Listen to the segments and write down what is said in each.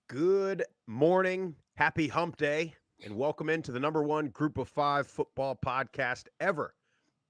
Good morning. Happy hump day. And welcome into the number one group of five football podcast ever.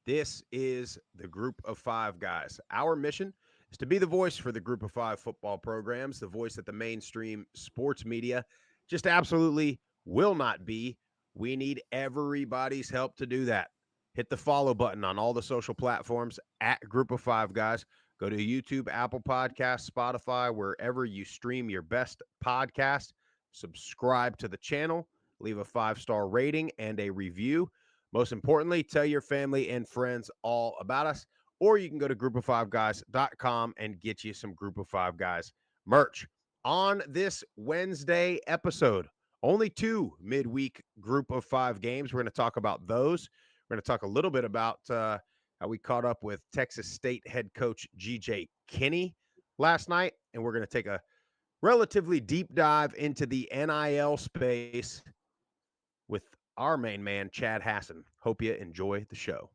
This is the Group of Five guys. Our mission is to be the voice for the Group of Five football programs, the voice that the mainstream sports media just absolutely will not be. We need everybody's help to do that. Hit the follow button on all the social platforms at Group of Five guys. Go to YouTube, Apple Podcasts, Spotify, wherever you stream your best podcast. Subscribe to the channel, leave a 5-star rating and a review. Most importantly, tell your family and friends all about us, or you can go to group-of-5guys.com and get you some Group of Five Guys merch. On this Wednesday episode, only two midweek Group of Five games. We're going to talk about those. We're going to talk a little bit about how we caught up with Texas State head coach G.J. Kinney last night, and we're going to take a relatively deep dive into the NIL space with our main man, Chad Hassan. Hope you enjoy the show.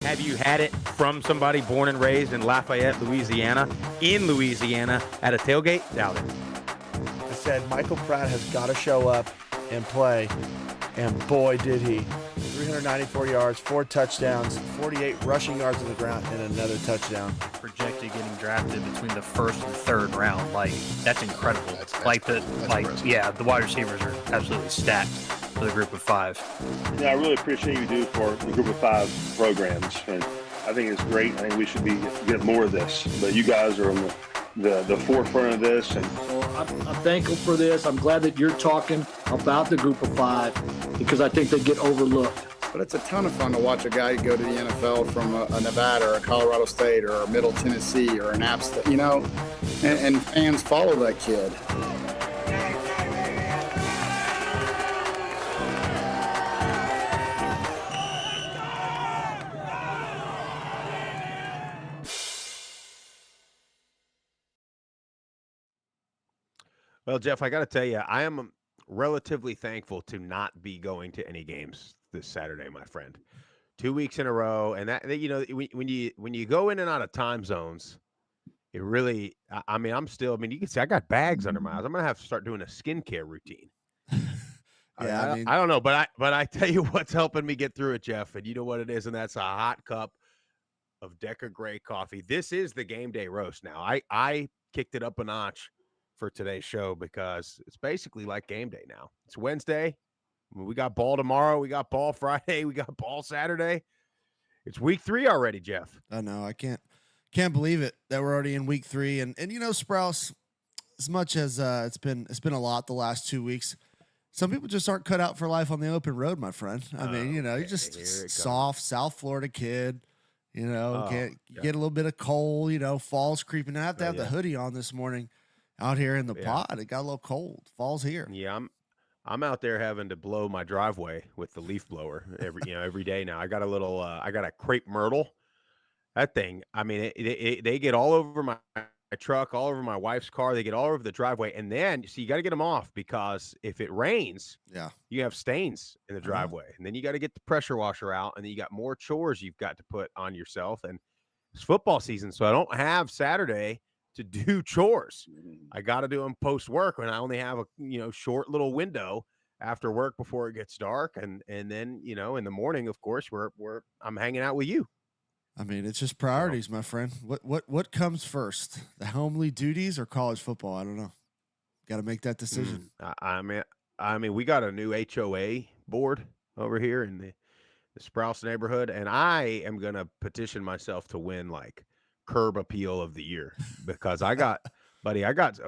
Have you had it from somebody born and raised in Lafayette, Louisiana, at a tailgate? Doubt it. I said Michael Pratt has got to show up and play, and boy did he. 394 yards, 4 touchdowns, 48 rushing yards on the ground, and another touchdown. Projected getting drafted between the first and third round, that's incredible. The wide receivers are absolutely stacked for the Group of Five. Yeah, I really appreciate you do for the Group of Five programs, and I think it's great. I think we should get more of this, but you guys are on the forefront of this. And so I'm thankful for this. I'm glad that you're talking about the Group of Five because I think they get overlooked. But it's a ton of fun to watch a guy go to the NFL from a Nevada or a Colorado State or a Middle Tennessee or an App State, and fans follow that kid. Well, Jeff, I got to tell you, I am relatively thankful to not be going to any games this Saturday, my friend. 2 weeks in a row, and that when you go in and out of time zones, it really. I mean, you can see I got bags under my eyes. I'm gonna have to start doing a skincare routine. I don't know, but I tell you what's helping me get through it, Jeff, and you know what it is, and that's a hot cup of Deca Gray coffee. This is the game day roast. Now, I kicked it up a notch for today's show because it's basically like game day now. It's Wednesday. We got ball tomorrow. We got ball Friday. We got ball Saturday. It's week 3 already, Jeff. I know. I can't believe it that we're already in week 3. And Sprouse, as much as it's been a lot the last 2 weeks, some people just aren't cut out for life on the open road, my friend. I mean, you're just soft South Florida kid. Get a little bit of cold. Fall's creeping. I have to have the hoodie on this morning. Out here in the pod, it got a little cold. Fall's here. Yeah, I'm out there having to blow my driveway with the leaf blower every day now. I got a crepe myrtle. That thing, I mean, they get all over my truck, all over my wife's car. They get all over the driveway, and then you got to get them off because if it rains, you have stains in the driveway, and then you got to get the pressure washer out, and then you got more chores you've got to put on yourself. And it's football season, so I don't have Saturday to do chores. I got to do them post work when I only have a short little window after work before it gets dark, and then in the morning, of course, I'm hanging out with you. I mean, it's just priorities, my friend. What comes first, the homely duties or college football? I don't know. Got to make that decision. I mean, we got a new HOA board over here in the Sprouse neighborhood, and I am gonna petition myself to win curb appeal of the year because I got a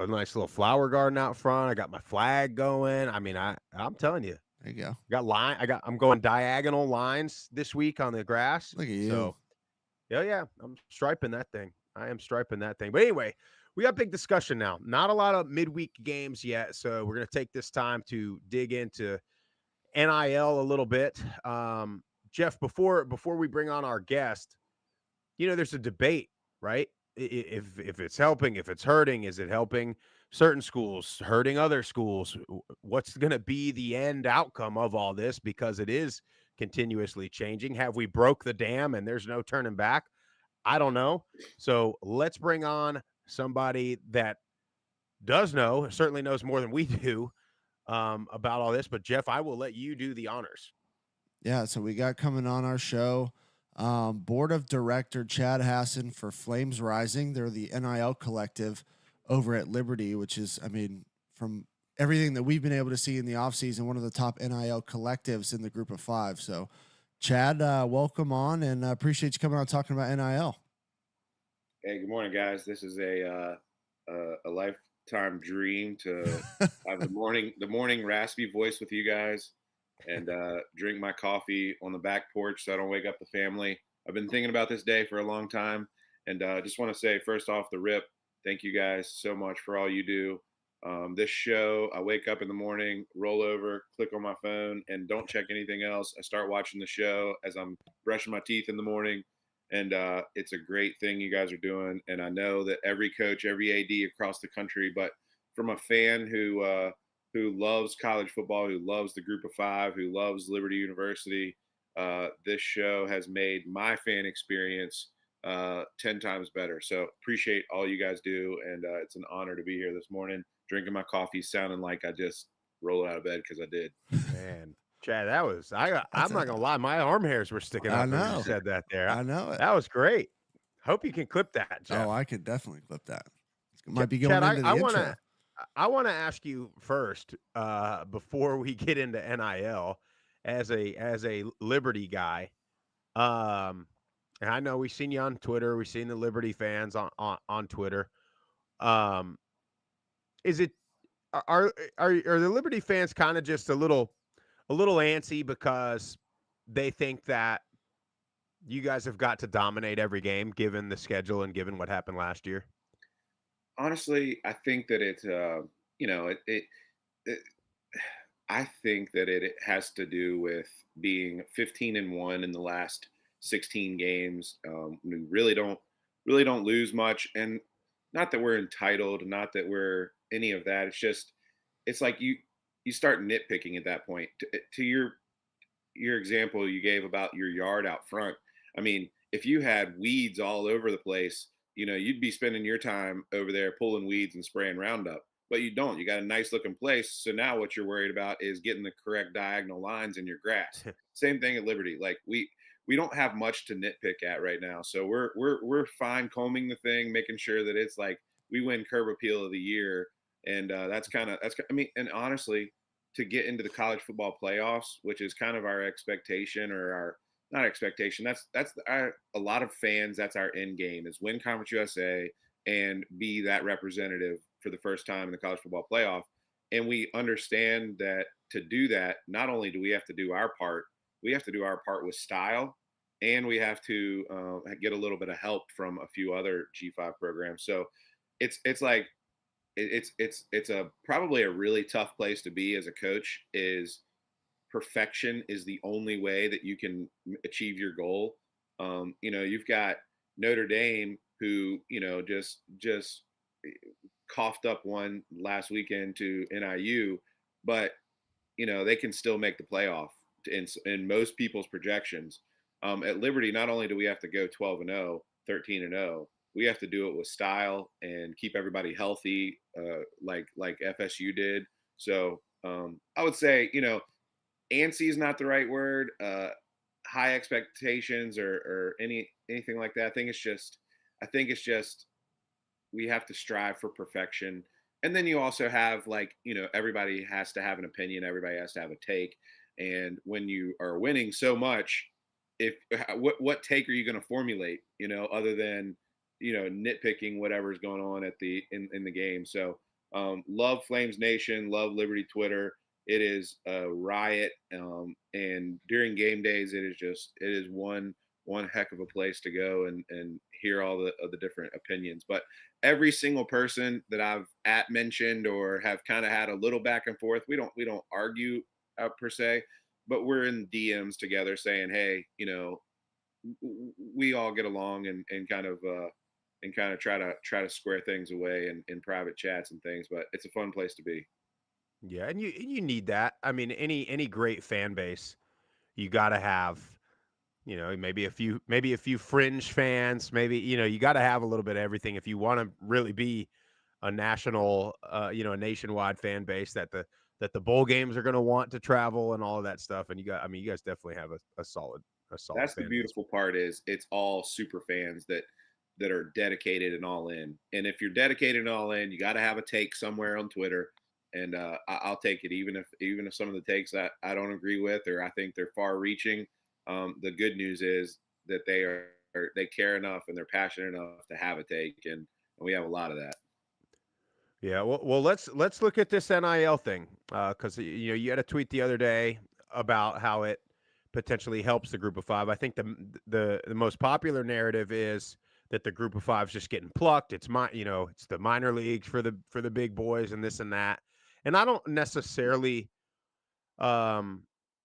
nice little flower garden out front. I got my flag going. I mean, I'm telling you, there you go. I'm going diagonal lines this week on the grass. Look at you. So, yeah, I'm striping that thing. I am striping that thing. But anyway, we got big discussion now. Not a lot of midweek games yet, so we're gonna take this time to dig into NIL a little bit. Jeff, before we bring on our guest, there's a debate, right? If it's helping, if it's hurting, is it helping certain schools, hurting other schools? What's going to be the end outcome of all this? Because it is continuously changing. Have we broke the dam and there's no turning back? I don't know. So let's bring on somebody that does know, certainly knows more than we do about all this. But Jeff, I will let you do the honors. Yeah, so we got coming on our show, board of director Chad Hassan for Flames Rising. They're the NIL collective over at Liberty, which is, I mean, from everything that we've been able to see in the offseason, one of the top NIL collectives in the group of five. So, Chad, welcome on, and appreciate you coming on talking about NIL. Hey, good morning, guys. This is a lifetime dream to have the morning raspy voice with you guys, and drink my coffee on the back porch so I don't wake up the family. I've been thinking about this day for a long time, and just want to say first off the rip, thank you guys so much for all you do. This show, I wake up in the morning, roll over, click on my phone, and don't check anything else. I start watching the show as I'm brushing my teeth in the morning. And it's a great thing you guys are doing. And I know that every coach, every AD across the country, but from a fan who loves college football, who loves the Group of Five, who loves Liberty University, this show has made my fan experience 10 times better. So appreciate all you guys do. And it's an honor to be here this morning, drinking my coffee, sounding like I just rolled out of bed because I did. Man, Chad, that was I'm not gonna lie, my arm hairs were sticking up when you said that there. I know it. That was great. Hope you can clip that, Jeff. Oh, I could definitely clip that. It might be going Chad, into the intro. I want to ask you first, before we get into NIL, as a Liberty guy, and I know we've seen you on Twitter, we've seen the Liberty fans on Twitter. Is it are the Liberty fans kind of just a little antsy because they think that you guys have got to dominate every game given the schedule and given what happened last year? Honestly, I think that I think that it has to do with being 15-1 in the last 16 games. We really don't lose much, and not that we're entitled, not that we're any of that. It's like you start nitpicking at that point. To your example you gave about your yard out front. I mean, if you had weeds all over the place, you'd be spending your time over there pulling weeds and spraying Roundup. But you don't. You got a nice looking place. So now what you're worried about is getting the correct diagonal lines in your grass. Same thing at Liberty. Like we don't have much to nitpick at right now. So we're fine combing the thing, making sure that it's like we win curb appeal of the year. And I mean, and honestly, to get into the college football playoffs, which is kind of our expectation, or our not expectation. That's a lot of fans. That's our end game, is win Conference USA and be that representative for the first time in the college football playoff. And we understand that to do that, not only do we have to do our part, we have to do our part with style, and we have to get a little bit of help from a few other G5 programs. So it's like it's a probably a really tough place to be as a coach. Is perfection is the only way that you can achieve your goal. You've got Notre Dame, who just coughed up one last weekend to NIU, but they can still make the playoff in most people's projections. At Liberty, not only do we have to go 12-0, 13-0, we have to do it with style and keep everybody healthy, like FSU did. So I would say, antsy is not the right word. High expectations or anything like that. I think it's just we have to strive for perfection. And then you also have everybody has to have an opinion. Everybody has to have a take. And when you are winning so much, what take are you going to formulate, other than, nitpicking whatever's going on in the game. So love Flames Nation, love Liberty Twitter. It is a riot. And during game days, it is one heck of a place to go and hear all the different opinions. But every single person that I've mentioned or have kind of had a little back and forth, we don't argue per se, but we're in DMs together saying, hey, we all get along and kind of try to square things away in private chats and things. But it's a fun place to be. Yeah, and you need that. I mean, any great fan base, you got to have You know, maybe a few fringe fans, maybe, you know, you got to have a little bit of everything if you want to really be a national, you know, a nationwide fan base that the bowl games are going to want to travel and all of that stuff. And I mean, you guys definitely have a solid That's the fan base. beautiful part is it's all super fans that are dedicated and all in. And if you're dedicated and all in, you got to have a take somewhere on Twitter. And I'll take it, even if some of the takes I don't agree with or I think they're far reaching. The good news is that they care enough and they're passionate enough to have a take, and we have a lot of that. Yeah, well, let's look at this NIL thing because you know you had a tweet the other day about how it potentially helps the Group of Five. I think the most popular narrative is that the Group of Five's just getting plucked. You know, it's the minor leagues for the big boys and this and that. And I don't necessarily um,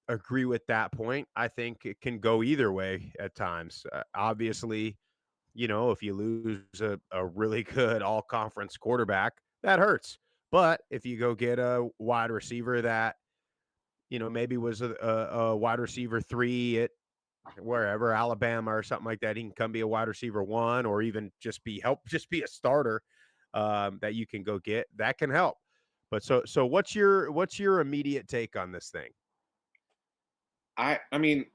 agree with that point. I think it can go either way at times. Obviously, you know, if you lose a really good all conference quarterback, that hurts. But if you go get a wide receiver that, you know, maybe was a wide receiver 3 at wherever, Alabama or something like that, he can come be a wide receiver 1 or even just be a starter that you can go get. That can help. But so what's your immediate take on this thing? I mean,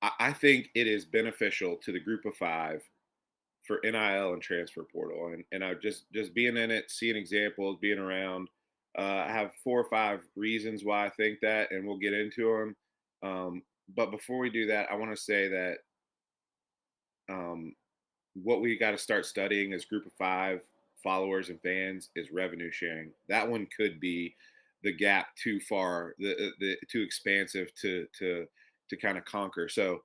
I think it is beneficial to the Group of Five for NIL and transfer portal, and I just being in it, seeing examples, being around. I have 4 or 5 reasons why I think that, and we'll get into them. But before we do that, I want to say that um, what we got to start studying as Group of Five followers and fans is revenue sharing. That one could be the gap too far, the too expansive to kind of conquer. So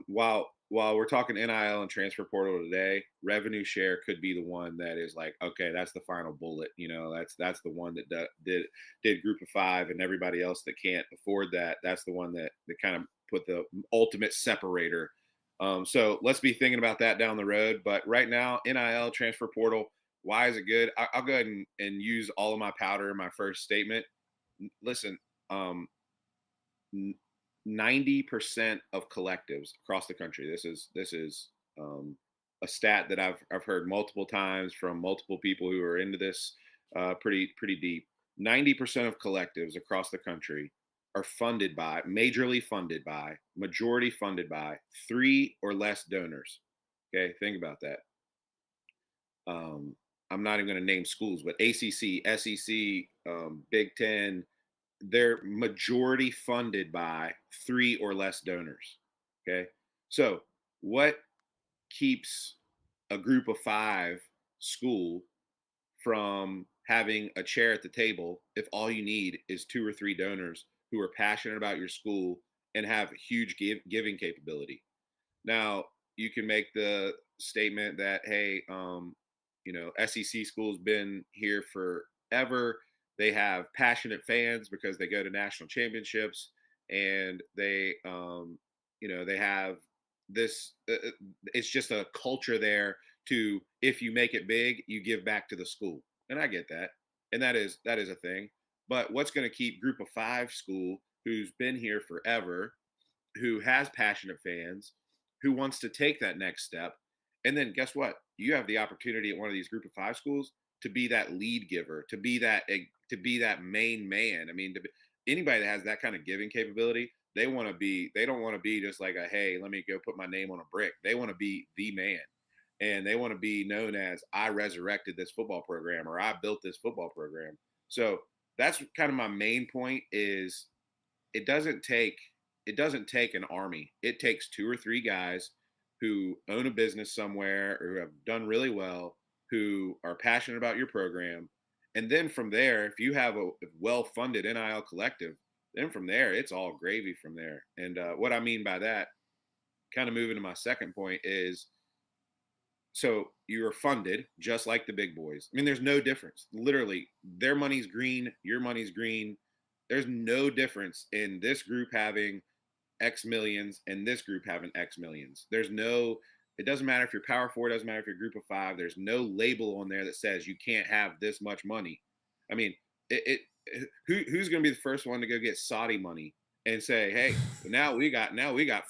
while we're talking NIL and transfer portal today, revenue share could be the one that is like, okay, that's the final bullet. You know, that's the one that did Group of Five, and everybody else that can't afford that. That's the one that kind of put the ultimate separator. So let's be thinking about that down the road. But right now, NIL transfer portal, why is it good? I'll go ahead and use all of my powder in my first statement. Listen, um, 90% of collectives across the country. This is a stat that I've heard multiple times from multiple people who are into this pretty deep. 90% of collectives across the country are funded by, majorly funded by, majority funded by 3 or less donors. Okay, think about that. I'm not even going to name schools, but ACC, SEC, Big Ten, they're majority funded by 3 or less donors. Okay. So, what keeps a Group of Five school from having a chair at the table if all you need is 2 or 3 donors who are passionate about your school and have huge giving capability? Now, you can make the statement that, hey, you know, SEC school's been here forever. They have passionate fans because they go to national championships, and you know, they have this. It's just a culture there to, if you make it big, you give back to the school, and I get that, and that is a thing. But what's going to keep Group of Five school, who's been here forever, who has passionate fans, who wants to take that next step? And then guess what? You have the opportunity at one of these Group of Five schools to be that lead giver, to be that main man. I mean, anybody that has that kind of giving capability, they want to be. They don't want to be just like a, hey, let me go put my name on a brick. They want to be the man, and they want to be known as, I resurrected this football program, or I built this football program. So that's kind of my main point. Is it doesn't take it doesn't take an army. It takes 2 or 3 guys who own a business somewhere or who have done really well, who are passionate about your program. And then from there, if you have a well-funded NIL collective, then from there, it's all gravy from there. And what I mean by that, kind of moving to my second point, is so you're funded just like the big boys. I mean, there's no difference. Literally, their money's green, your money's green. There's no difference in this group having X millions and this group having X millions. It doesn't matter if you're Power Four, it doesn't matter if you're Group of Five. There's no label on there that says you can't have this much money. I mean, who's going to be the first one to go get Saudi money and say, hey, now we got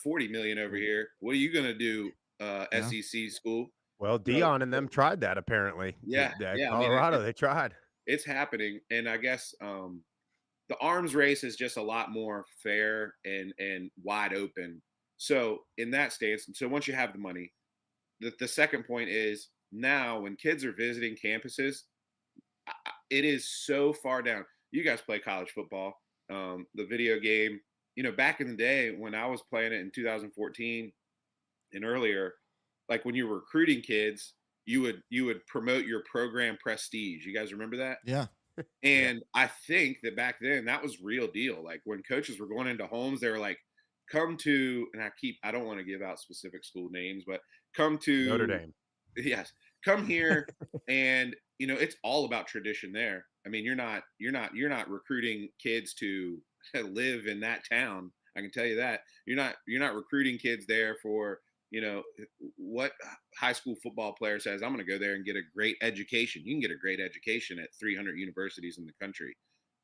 40 million over here. What are you going to do, Yeah. SEC school? Well, You know, Dion and them tried that apparently. yeah, yeah. I mean, Colorado, they tried. it's happening, and I guess the arms race is just a lot more fair and wide open. So in that stance, so once you have the money, the second point is now when kids are visiting campuses, it is so far down. You guys play college football, the video game. Back in the day when I was playing it in 2014 and earlier, like when you were recruiting kids, you would promote your program prestige. You guys remember that? Yeah. Yeah. And I think that back then that was real deal. Like when coaches were going into homes, they were like, come to, and I don't want to give out specific school names, but come Notre to, Dame. yes, come here. And, it's all about tradition there. I mean, you're not recruiting kids to live in that town. I can tell you that you're not recruiting kids there for, what high school football player says, I'm going to go there and get a great education. You can get a great education at 300 universities in the country.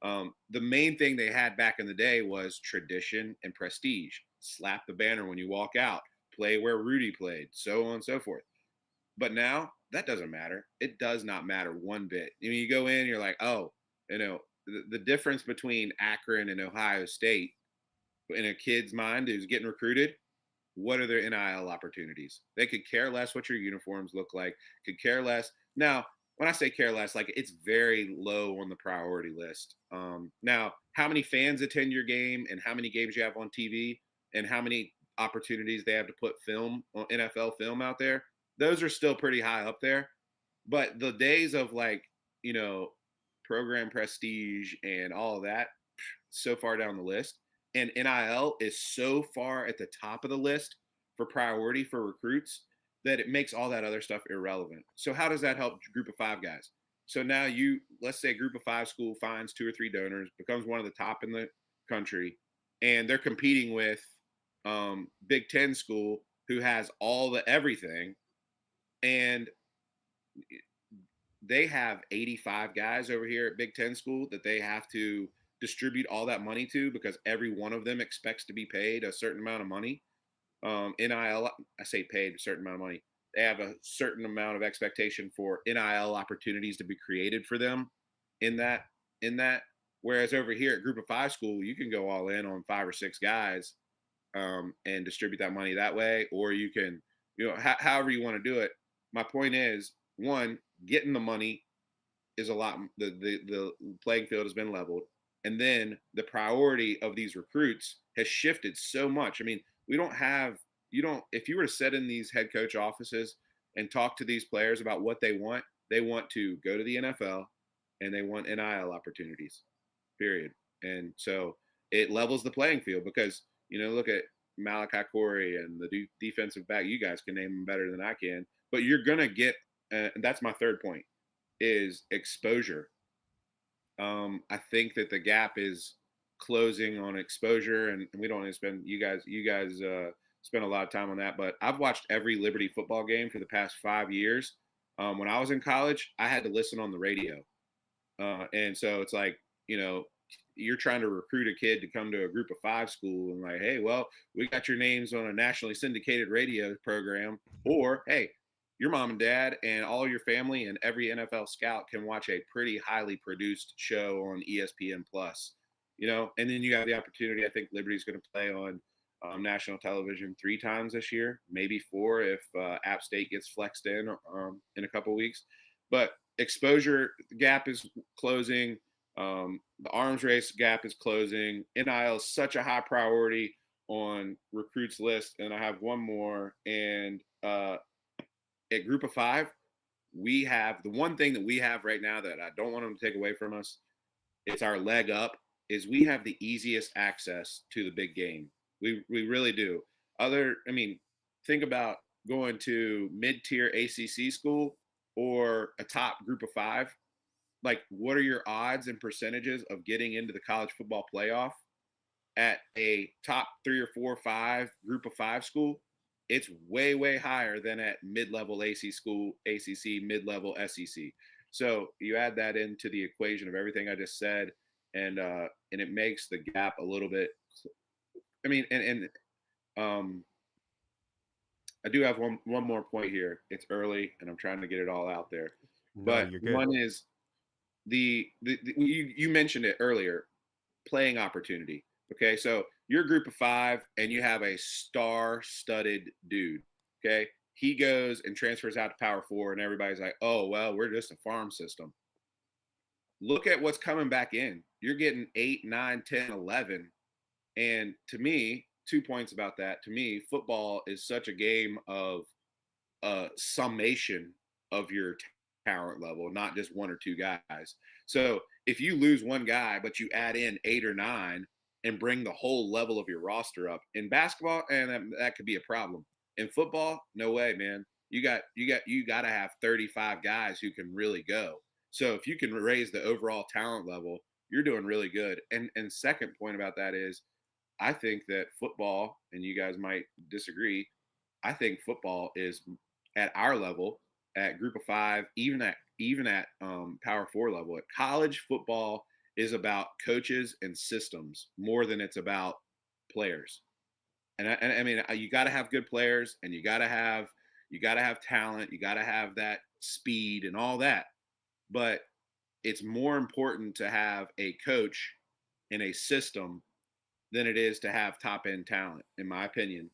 The main thing they had back in the day was tradition and prestige. Slap the banner when you walk out, play where Rudy played, so on and so forth. But now that doesn't matter. It does not matter one bit. You go in, you're like, oh, the difference between Akron and Ohio State in a kid's mind who's getting recruited, what are their NIL opportunities? They could care less what your uniforms look like, could care less. Now, when I say care less, like it's very low on the priority list. Now, how many fans attend your game and how many games you have on TV and how many opportunities they have to put film on NFL film out there, those are still pretty high up there. But the days of like, you know, program prestige and all of that, so far down the list. And NIL is so far at the top of the list for priority for recruits that it makes all that other stuff irrelevant. So how does that help group of five guys? So now let's say a group of five school finds 2 or 3 donors, becomes one of the top in the country, and they're competing with Big Ten school who has all the everything, and they have 85 guys over here at Big Ten school that they have to distribute all that money to because every one of them expects to be paid a certain amount of money. NIL, I say paid a certain amount of money. They have a certain amount of expectation for NIL opportunities to be created for them in that. Whereas over here at Group of Five school, you can go all in on 5 or 6 guys and distribute that money that way, or you can, however you want to do it. My point is, one, getting the money is a lot. The playing field has been leveled, and then the priority of these recruits has shifted so much. I mean, if you were to sit in these head coach offices and talk to these players about what they want to go to the NFL and they want NIL opportunities, period. And so it levels the playing field because, look at Malachi Corey and the defensive back. You guys can name them better than I can, but you're going to get, and that's my third point, is exposure. I think that the gap is closing on exposure, and we don't want to spend you guys spend a lot of time on that. But I've watched every Liberty football game for the past 5 years. When I was in college, I had to listen on the radio, and so it's like you're trying to recruit a kid to come to a Group of Five school, and like, hey, well, we got your names on a nationally syndicated radio program, or hey, your mom and dad and all your family and every NFL scout can watch a pretty highly produced show on ESPN Plus, and then you have the opportunity. I think Liberty's going to play on national television 3 times this year, maybe 4 if App State gets flexed in a couple weeks. But exposure gap is closing. The arms race gap is closing. NIL is such a high priority on recruits list. And I have one more. And at Group of Five, we have the one thing that we have right now that I don't want them to take away from us. It's our leg up. Is we have the easiest access to the big game. We really do. Think about going to mid-tier ACC school or a top Group of Five. Like, what are your odds and percentages of getting into the college football playoff at a top 3 or 4 or 5 Group of Five school? It's way, way higher than at mid-level ACC, mid-level SEC. So you add that into the equation of everything I just said, and it makes the gap a little bit I mean, I do have one more point here. It's early, and I'm trying to get it all out there. No, But you're good. one is you mentioned it earlier, playing opportunity. Okay, so you're a group of 5, and you have a star-studded dude. Okay, he goes and transfers out to Power 4, and everybody's like, "Oh well, we're just a farm system." Look at what's coming back in. You're getting 8, 9, 10, 11. And to me, 2 points about that. To me, football is such a game of summation of your talent level, not just one or two guys. So if you lose one guy, but you add in 8 or 9 and bring the whole level of your roster up in basketball, and that could be a problem. In football, no way, man. You got to have 35 guys who can really go. So if you can raise the overall talent level, you're doing really good. And second point about that is I think that football, and you guys might disagree, I think football is at our level, at Group of 5, even at Power 4 level. At college football is about coaches and systems more than it's about players. And I mean, you got to have good players, and you got to have talent, you got to have that speed and all that. But it's more important to have a coach and a system than it is to have top end talent, in my opinion.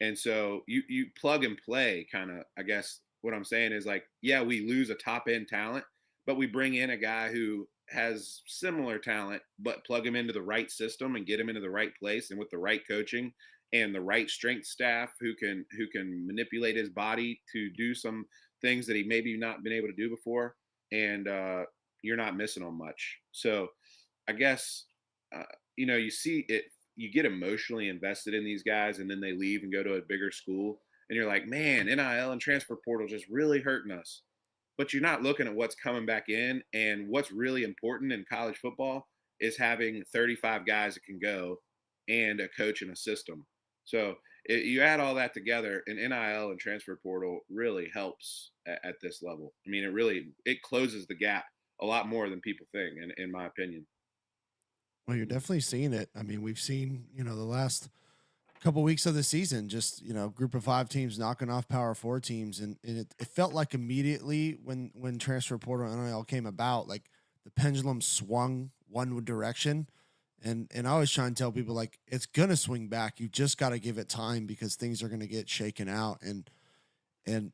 And so you plug and play kind of, I guess what I'm saying is like, yeah, we lose a top end talent, but we bring in a guy who has similar talent, but plug him into the right system and get him into the right place and with the right coaching and the right strength staff who can manipulate his body to do some things that he maybe not been able to do before. And you're not missing on much. So I guess you see it, you get emotionally invested in these guys, and then they leave and go to a bigger school, and you're like, man, NIL and transfer portal just really hurting us. But you're not looking at what's coming back in, and what's really important in college football is having 35 guys that can go and a coach and a system. So you add all that together, and NIL and transfer portal really helps at this level. I mean, it closes the gap a lot more than people think, in my opinion. Well, you're definitely seeing it. I mean, we've seen, the last couple weeks of the season, just, group of 5 teams knocking off Power 4 teams. And it felt like immediately when transfer portal and NIL came about, like the pendulum swung one direction. And I always try and tell people, like, it's going to swing back. You just got to give it time because things are going to get shaken out. And, in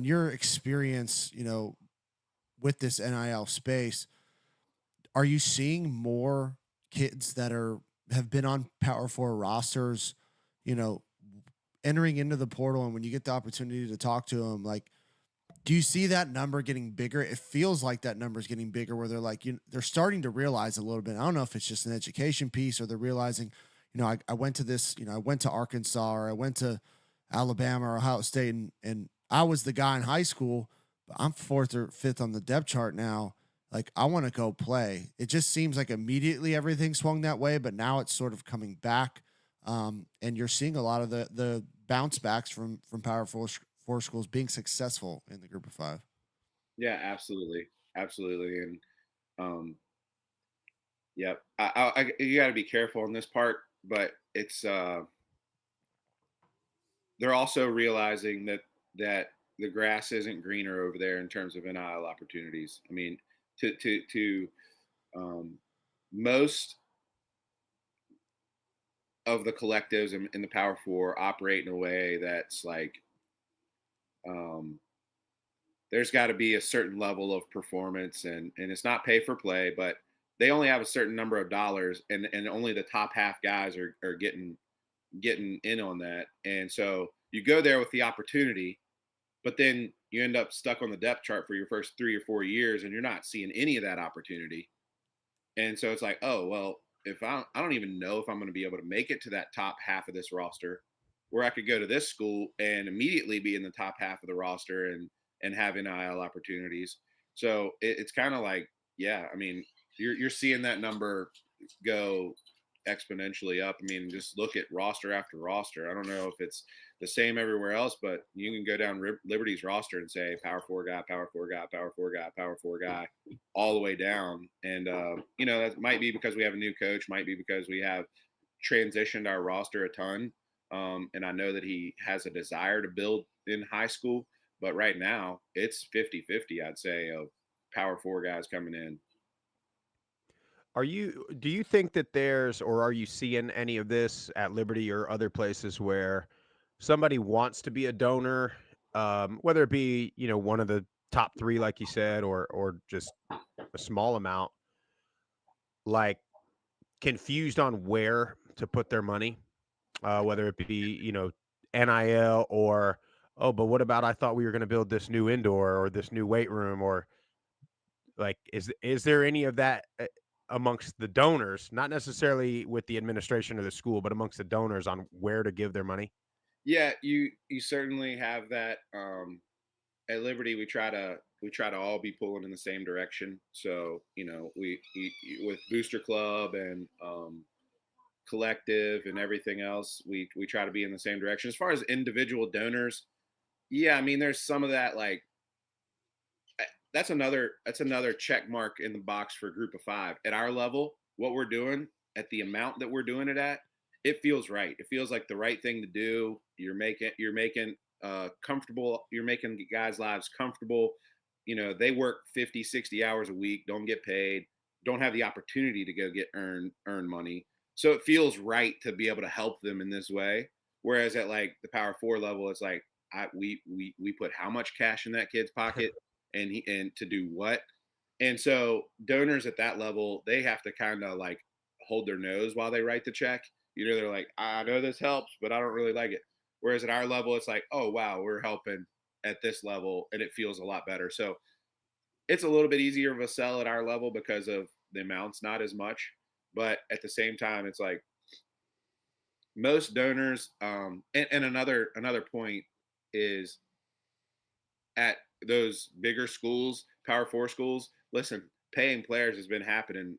your experience, with this NIL space, are you seeing more kids that have been on Power 4 rosters, you know, entering into the portal, and when you get the opportunity to talk to them, like, do you see that number getting bigger? It feels like that number is getting bigger where they're like, they're starting to realize a little bit. I don't know if it's just an education piece or they're realizing, I went to this, I went to Arkansas or I went to Alabama or Ohio State and I was the guy in high school, but I'm 4th or 5th on the depth chart now. Like, I want to go play. It just seems like immediately everything swung that way, but now it's sort of coming back. And you're seeing a lot of the bounce backs from Power 4 schools being successful in the group of 5. Yeah, absolutely, absolutely, and yep. You got to be careful on this part, but it's they're also realizing that the grass isn't greener over there in terms of NIL opportunities. I mean, to um, most of the collectives in the Power Four operate in a way that's like um, there's got to be a certain level of performance, and it's not pay for play, but they only have a certain number of dollars, and only the top half guys are getting in on that. And so you go there with the opportunity, but then you end up stuck on the depth chart for your first 3 or 4 years, and you're not seeing any of that opportunity. And so it's like, oh well, if I don't even know if I'm going to be able to make it to that top half of this roster, where I could go to this school and immediately be in the top half of the roster and have NIL opportunities. So it's kind of like, yeah, I mean, you're seeing that number go exponentially up. I mean, just look at roster after roster. I don't know if it's the same everywhere else, but you can go down Liberty's roster and say Power 4 guy, Power 4 guy, Power 4 guy, Power 4 guy, all the way down. And that might be because we have a new coach, might be because we have transitioned our roster a ton. And I know that he has a desire to build in high school, but right now it's 50-50, I'd say, of power four guys coming in. Do you think that there's, or are you seeing any of this at Liberty or other places where somebody wants to be a donor, whether it be, one of the top three, like you said, or just a small amount, like confused on where to put their money, whether it be, NIL or, oh, but what about I thought we were going to build this new indoor or this new weight room, or like, is there any of that amongst the donors, not necessarily with the administration of the school, but amongst the donors on where to give their money? Yeah, you certainly have that. At Liberty, we try to all be pulling in the same direction. So we with Booster Club and Collective and everything else, we try to be in the same direction. As far as individual donors, yeah, I mean, there's some of that, like, that's another check mark in the box for a group of five. At our level, what we're doing at the amount that we're doing it at, it feels right. It feels like the right thing to do. You're making comfortable, you're making guys' lives comfortable. They work 50, 60 hours a week, don't get paid, don't have the opportunity to go get earn money. So it feels right to be able to help them in this way. Whereas at, like, the power four level, it's like, we put how much cash in that kid's pocket, and to do what. And so donors at that level, they have to kind of, like, hold their nose while they write the check. They're like, I know this helps, but I don't really like it. Whereas at our level, it's like, oh wow, we're helping at this level, and it feels a lot better. So it's a little bit easier of a sell at our level because of the amounts, not as much. But at the same time, it's like most donors, and another point is, at those bigger schools, Power Four schools, listen, paying players has been happening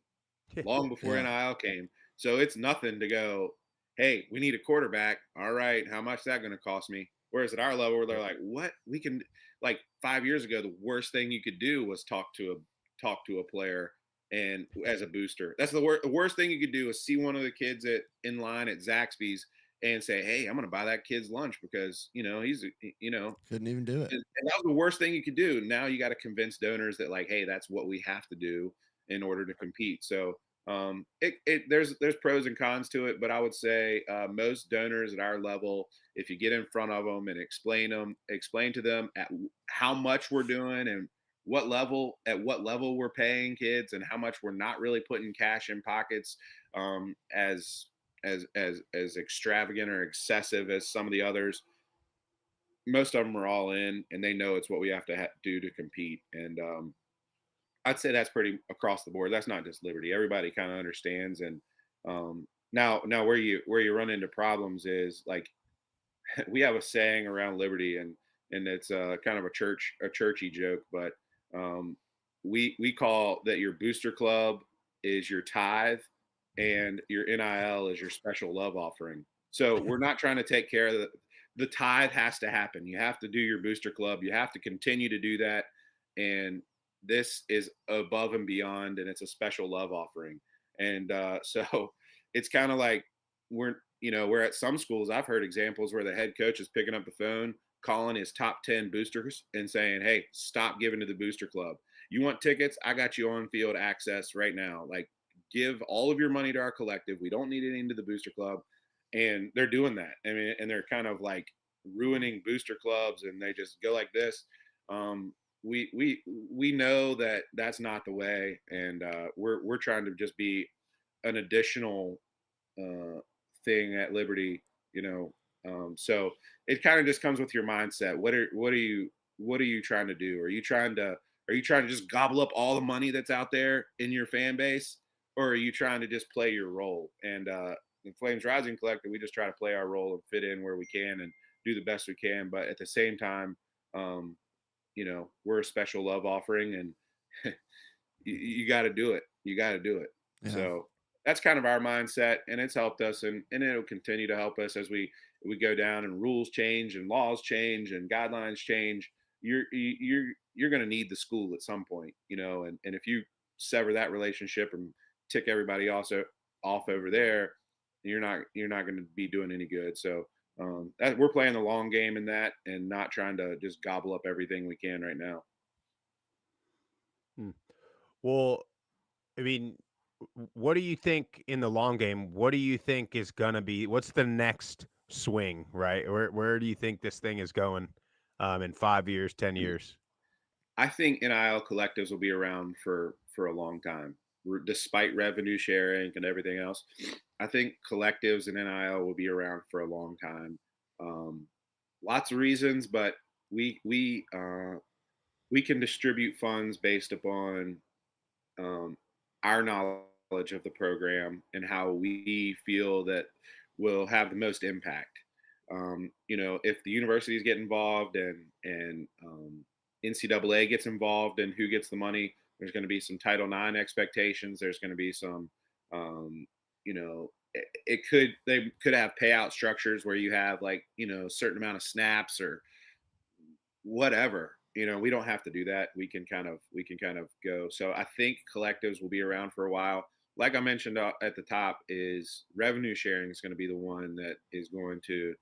long before Yeah. NIL came. So it's nothing to go, hey, we need a quarterback. All right, how much is that going to cost me? Whereas at our level, where they're like, what? We can, like, 5 years ago, the worst thing you could do was talk to a player, and as a booster. That's the worst thing you could do is see one of the kids in line at Zaxby's and say, hey, I'm going to buy that kid's lunch because he's Couldn't even do it. and that was the worst thing you could do. Now you got to convince donors that, like, hey, that's what we have to do in order to compete. So there's pros and cons to it, but I would say most donors at our level, if you get in front of them and explain to them at how much we're doing and at what level we're paying kids and how much we're not really putting cash in pockets, as extravagant or excessive as some of the others, most of them are all in, and they know it's what we have to do to compete. And I'd say that's pretty across the board. That's not just Liberty. Everybody kind of understands. And now where you run into problems is, like, we have a saying around Liberty, and it's kind of a churchy joke, but we call that your booster club is your tithe, and your NIL is your special love offering. So we're not trying to take care of the tithe has to happen. You have to do your booster club. You have to continue to do that. And this is above and beyond, and it's a special love offering. And so it's kind of like we're at some schools. I've heard examples where the head coach is picking up the phone, calling his top 10 boosters and saying, hey, stop giving to the booster club. You want tickets? I got you on field access right now. Like, give all of your money to our collective. We don't need it into the booster club. And they're doing that. I mean, and they're kind of like ruining booster clubs, and they just go like this. We know that that's not the way, and we're trying to just be an additional thing at Liberty, so it kind of just comes with your mindset. What are you trying to do? Are you trying to just gobble up all the money that's out there in your fan base, or are you trying to just play your role? And the Flames Rising Collective, we just try to play our role and fit in where we can and do the best we can. But at the same time, we're a special love offering, and you got to do it. You got to do it. Yeah. So that's kind of our mindset, and it's helped us, and it'll continue to help us as we go down and rules change and laws change and guidelines change. You're going to need the school at some point, and if you sever that relationship and tick everybody also off over there, you're not going to be doing any good. So we're playing the long game in that, and not trying to just gobble up everything we can right now. Hmm. Well, I mean, what do you think in the long game? What do you think is gonna be? What's the next swing? Right? Where do you think this thing is going in 5 years, 10 years? I think NIL collectives will be around for a long time, despite revenue sharing and everything else. I think collectives and NIL will be around for a long time. Um, Lots of reasons, but we we uh, we can distribute funds based upon um, our knowledge of the program and how we feel that will have the most impact. If the universities get involved and NCAA gets involved in who gets the money, there's going to be some Title IX expectations. There's going to be some, it could they could have payout structures where you have like a certain amount of snaps or whatever. We don't have to do that. We can kind of go. So I think collectives will be around for a while. Like I mentioned at the top, is revenue sharing is going to be the one that is going to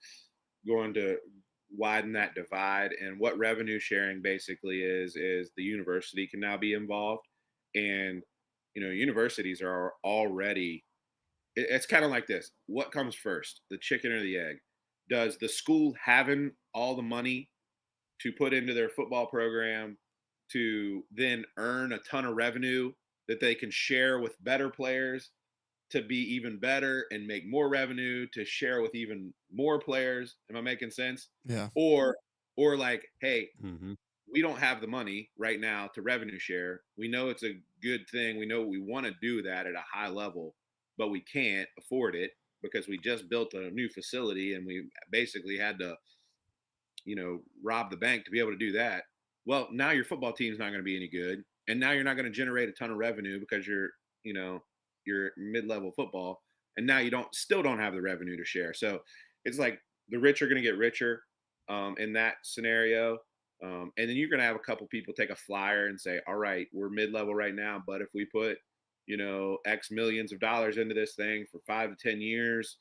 widen that divide. And what revenue sharing basically is the university can now be involved. And universities are already, it's kind of like this: what comes first, the chicken or the egg? Does the school having all the money to put into their football program to then earn a ton of revenue that they can share with better players to be even better and make more revenue to share with even more players? Am I making sense? Yeah. Or like, hey, Hmm. we don't have the money right now to revenue share. We know it's a good thing. We know we want to do that at a high level, but we can't afford it because we just built a new facility and we basically had to rob the bank to be able to do that. Well, now your football team's not going to be any good, and now you're not going to generate a ton of revenue because you know, you're mid-level football, and now you don't have the revenue to share. So it's like the rich are going to get richer in that scenario, and then you're going to have a couple people take a flyer and say, "All right, we're mid-level right now, but if we put X millions of dollars into this thing for 5 to 10 years,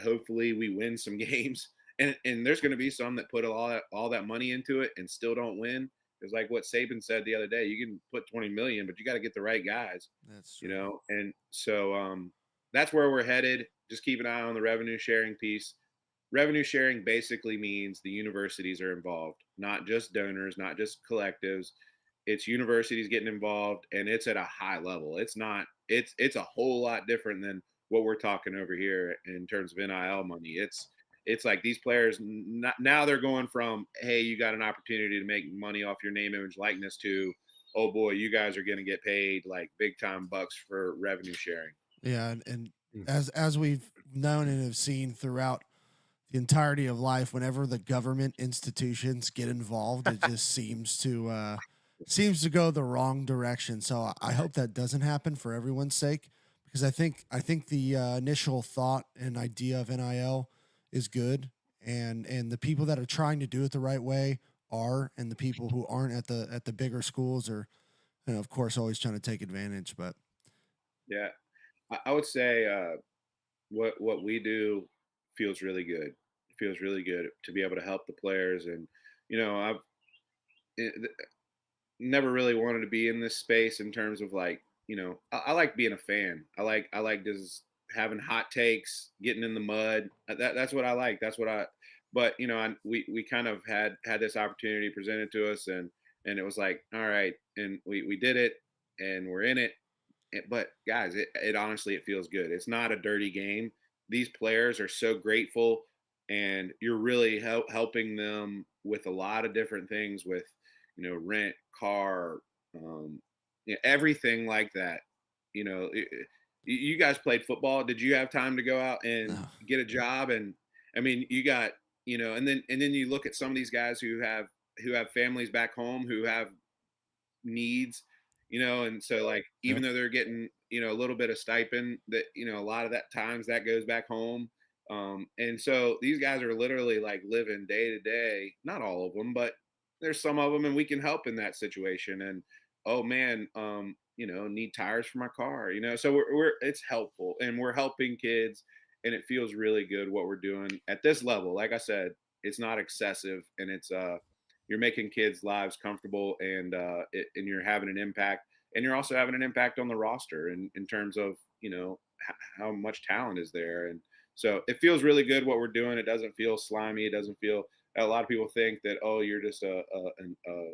hopefully we win some games." And there's going to be some that put all that money into it and still don't win. It's like what Saban said the other day: you can put 20 million, but you got to get the right guys. That's true. And so that's where we're headed. Just keep an eye on the revenue sharing piece. Revenue sharing basically means the universities are involved, not just donors, not just collectives. It's universities getting involved, and it's at a high level. It's not. It's a whole lot different than what we're talking over here in terms of NIL money. It's like these players now they're going from, hey, you got an opportunity to make money off your name, image, likeness, to, oh boy, you guys are going to get paid like big time bucks for revenue sharing. Yeah, and Mm. as we've known and have seen throughout the entirety of life, whenever the government institutions get involved, it just seems to go the wrong direction. So I hope that doesn't happen for everyone's sake, because I think the initial thought and idea of NIL is good, and the people that are trying to do it the right way are, and the people who aren't at the bigger schools are, of course, always trying to take advantage. But Yeah, I would say what we do feels really good. It feels really good to be able to help the players. And I've never really wanted to be in this space in terms of like, I like being a fan. I like just having hot takes, getting in the mud. That's what I like. That's what I. But we kind of had this opportunity presented to us, and it was like, all right, and we did it, and we're in it. But guys, it honestly, it feels good. It's not a dirty game. These players are so grateful, and you're really helping them with a lot of different things, with rent, car, everything like that. You guys played football. Did you have time to go out and no, get a job? And I mean, you got and then you look at some of these guys who have families back home who have needs, and so like yep, even though they're getting a little bit of stipend, that a lot of that times that goes back home. And so these guys are literally like living day to day, not all of them, but there's some of them, and we can help in that situation. And oh man, need tires for my car, so we're it's helpful, and we're helping kids. and it feels really good what we're doing at this level. Like I said, it's not excessive, and it's you're making kids' lives comfortable, and and you're having an impact, and you're also having an impact on the roster in terms of how much talent is there, and so it feels really good what we're doing. It doesn't feel slimy. It doesn't feel. A lot of people think that, oh, you're just a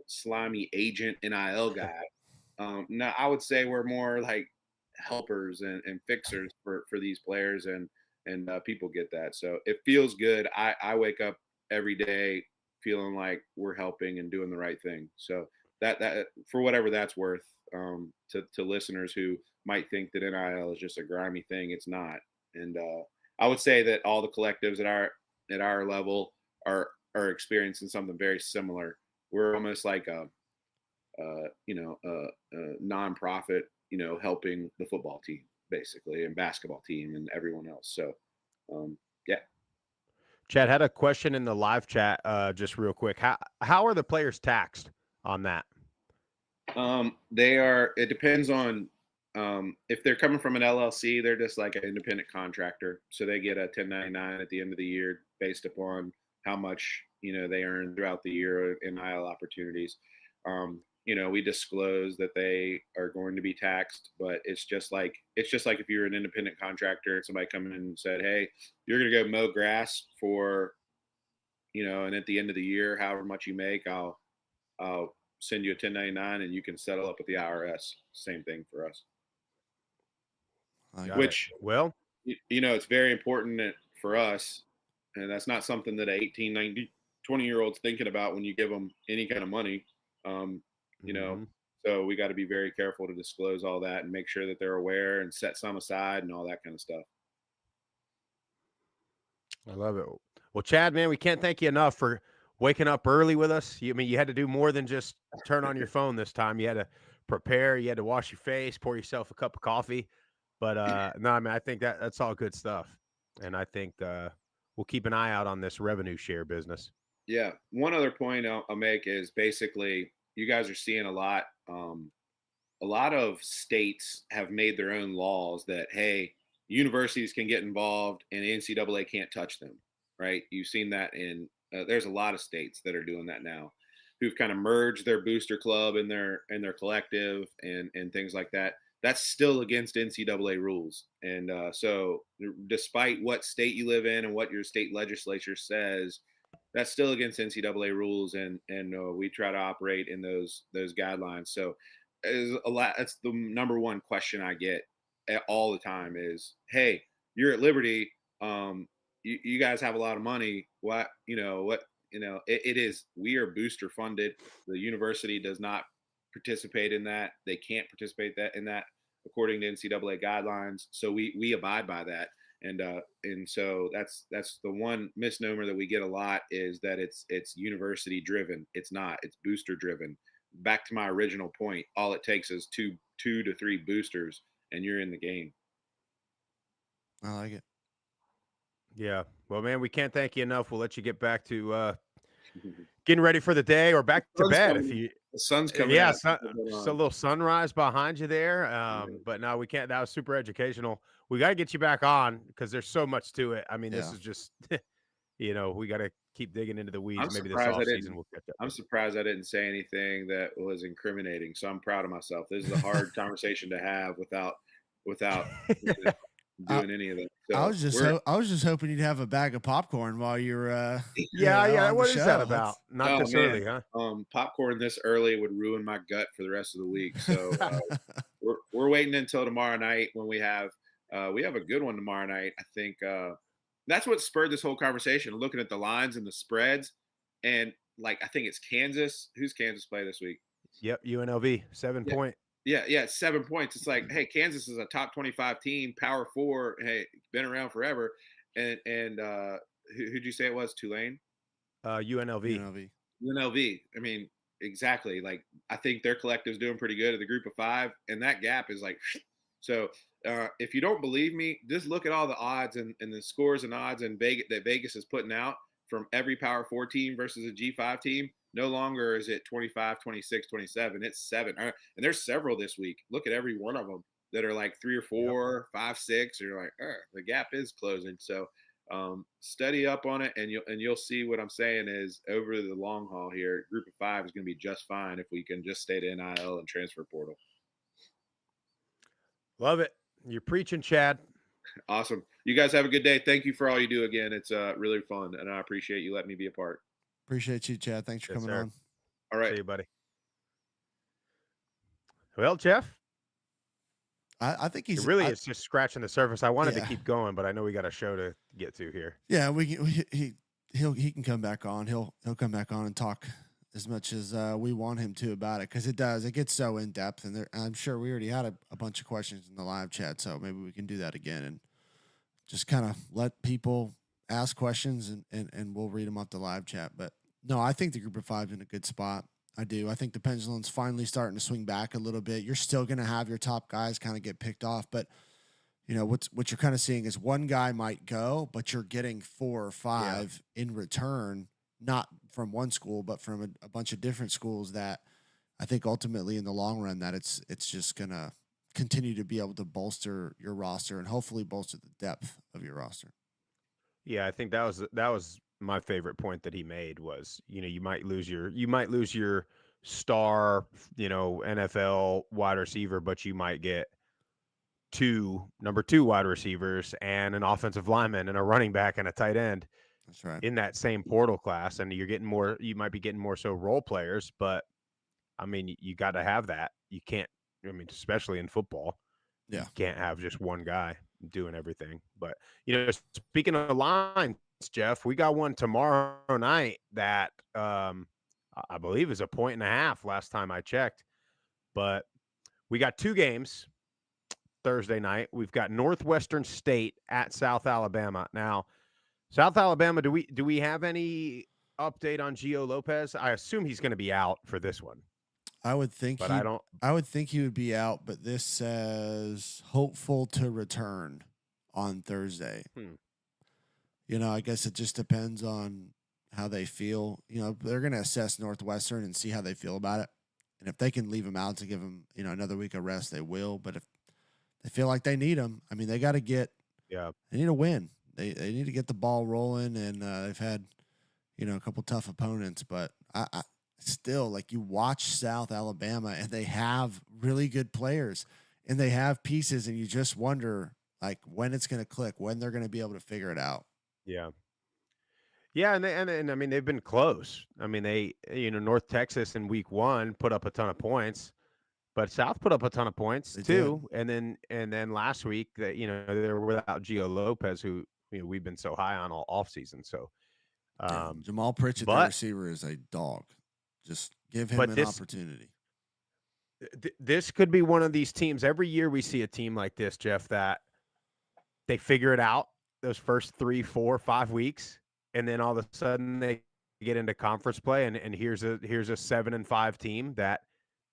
slimy agent NIL guy. No, I would say we're more like helpers and fixers for these players, and people get that. So it feels good. I wake up every day feeling like we're helping and doing the right thing. So that for whatever that's worth, to listeners who might think that NIL is just a grimy thing, it's not. And I would say that all the collectives at our level are experiencing something very similar. We're almost like a nonprofit, helping the football team basically, and basketball team and everyone else. So, yeah. Chad had a question in the live chat, just real quick. How are the players taxed on that? They are. It depends on if they're coming from an LLC. They're just like an independent contractor, so they get a 1099 at the end of the year based upon how much they earn throughout the year in NIL opportunities. We disclose that they are going to be taxed, but it's just like if you're an independent contractor and somebody coming in and said, "Hey, you're going to go mow grass for," and at the end of the year, however much you make, I'll send you a 1099 and you can settle up with the IRS. Same thing for us. Got Which, it. Well, it's very important for us, and that's not something that 18, 19, 20-year-old's thinking about when you give them any kind of money. So we got to be very careful to disclose all that and make sure that they're aware and set some aside and all that kind of stuff. I love it. Well, Chad, man, we can't thank you enough for waking up early with us. You had to do more than just turn on your phone this time. You had to prepare. You had to wash your face, pour yourself a cup of coffee. But no, I mean, I think that's all good stuff, and I think we'll keep an eye out on this revenue share business. Yeah. One other point I'll make is basically you guys are seeing a lot. A lot of states have made their own laws that, hey, universities can get involved and the NCAA can't touch them, right? You've seen that there's a lot of states that are doing that now, who've kind of merged their booster club and their collective and things like that. That's still against NCAA rules. And so despite what state you live in and what your state legislature says, that's still against NCAA rules. And we try to operate in those guidelines. So is a lot. That's the number one question I get all the time is, hey, you're at Liberty. You guys have a lot of money. What? It is, we are booster funded. The university does not participate in that. They can't participate in that according to NCAA guidelines. So we abide by that. And so that's the one misnomer that we get a lot, is that it's university driven. It's not. It's booster driven. Back to my original point, all it takes is two to three boosters and you're in the game. I like it. Yeah. Well, man, we can't thank you enough. We'll let you get back to getting ready for the day or back to bed. The sun's coming yeah, out. just a little sunrise behind you there. But no, we can't. That was super educational. We got to get you back on because there's so much to it. I mean, this is just, we got to keep digging into the weeds. Maybe this off season we'll catch up. I'm surprised I didn't say anything that was incriminating. So I'm proud of myself. This is a hard conversation to have without doing any of that. So I was just hoping you'd have a bag of popcorn while you're yeah. What is that about? Not this early, huh? Popcorn this early would ruin my gut for the rest of the week. So we're waiting until tomorrow night when we have a good one tomorrow night. I think that's what spurred this whole conversation, looking at the lines and the spreads. And I think it's Kansas. Who's Kansas play this week? Yep, UNLV, 7 point. Yeah, 7 points. It's like, hey, Kansas is a top 25 team, Power 4. Hey, been around forever. And who'd you say it was? Tulane? UNLV. UNLV. I mean, exactly. I think their collective's doing pretty good at the group of 5, and that gap is so. If you don't believe me, just look at all the odds and the scores and odds and Vegas is putting out from every Power 4 team versus a G5 team. No longer is it 25, 26, 27. It's 7. And there's several this week. Look at every one of them. that are like 3 or 4, 5, 6. And you're like, the gap is closing. So study up on it, and you'll see what I'm saying is over the long haul here. Group of 5 is going to be just fine if we can just stay to NIL and transfer portal. Love it. You're preaching, Chad. Awesome. You guys have a good day. Thank you for all you do again. It's really fun, and I appreciate you letting me be a part. Appreciate you, Chad. Thanks for coming on. All right. See you, buddy. Well, Jeff, I think he's it really is just scratching the surface. I wanted to Yeah. keep going, but I know we got a show to get to here. Yeah, he can come back on. He'll come back on and talk as much as we want him to about it, because it gets so in depth, and I'm sure we already had a bunch of questions in the live chat, so maybe we can do that again and just kind of let people ask questions and we'll read them off the live chat. But no, I think the group of 5 is in a good spot. I do. I think the pendulum's finally starting to swing back a little bit. You're still going to have your top guys kind of get picked off, but you know, what you're kind of seeing is one guy might go, but you're getting 4 or 5 in return, not from one school, but from a bunch of different schools, that I think ultimately in the long run that it's just going to continue to be able to bolster your roster and hopefully bolster the depth of your roster. Yeah, I think that was my favorite point that he made was, you might lose your star, NFL wide receiver, but you might get number 2 wide receivers and an offensive lineman and a running back and a tight end. That's right. In that same portal class, and you might be getting more so role players, but I mean, you got to have that. You can't, especially in football, you can't have just one guy doing everything. But, speaking of lines, Jeff, we got one tomorrow night that I believe is 1.5 last time I checked. But we got 2 games Thursday night. We've got Northwestern State at South Alabama. Now, South Alabama, do we have any update on Gio Lopez? I assume he's going to be out for this one. I would think he would be out, but this says hopeful to return on Thursday. I guess it just depends on how they feel. They're going to assess Northwestern and see how they feel about it. And if they can leave him out to give him, another week of rest, they will. But if they feel like they need him, they got to they need to win. They need to get the ball rolling, and they've had, a couple tough opponents. But I still, like, you watch South Alabama, and they have really good players, and they have pieces, and you just wonder, like, when it's going to click, when they're going to be able to figure it out. Yeah. Yeah, and they've been close. They, North Texas in week 1 put up a ton of points, but South put up a ton of points too. And then last week that, they were without Gio Lopez, who we've been so high on all offseason. So Jamal Pritchett, the receiver, is a dog. Just give him an opportunity. This could be one of these teams. Every year we see a team like this, Jeff, that they figure it out those first 3, 4, 5 weeks, and then all of a sudden they get into conference play, and here's a 7-5 team that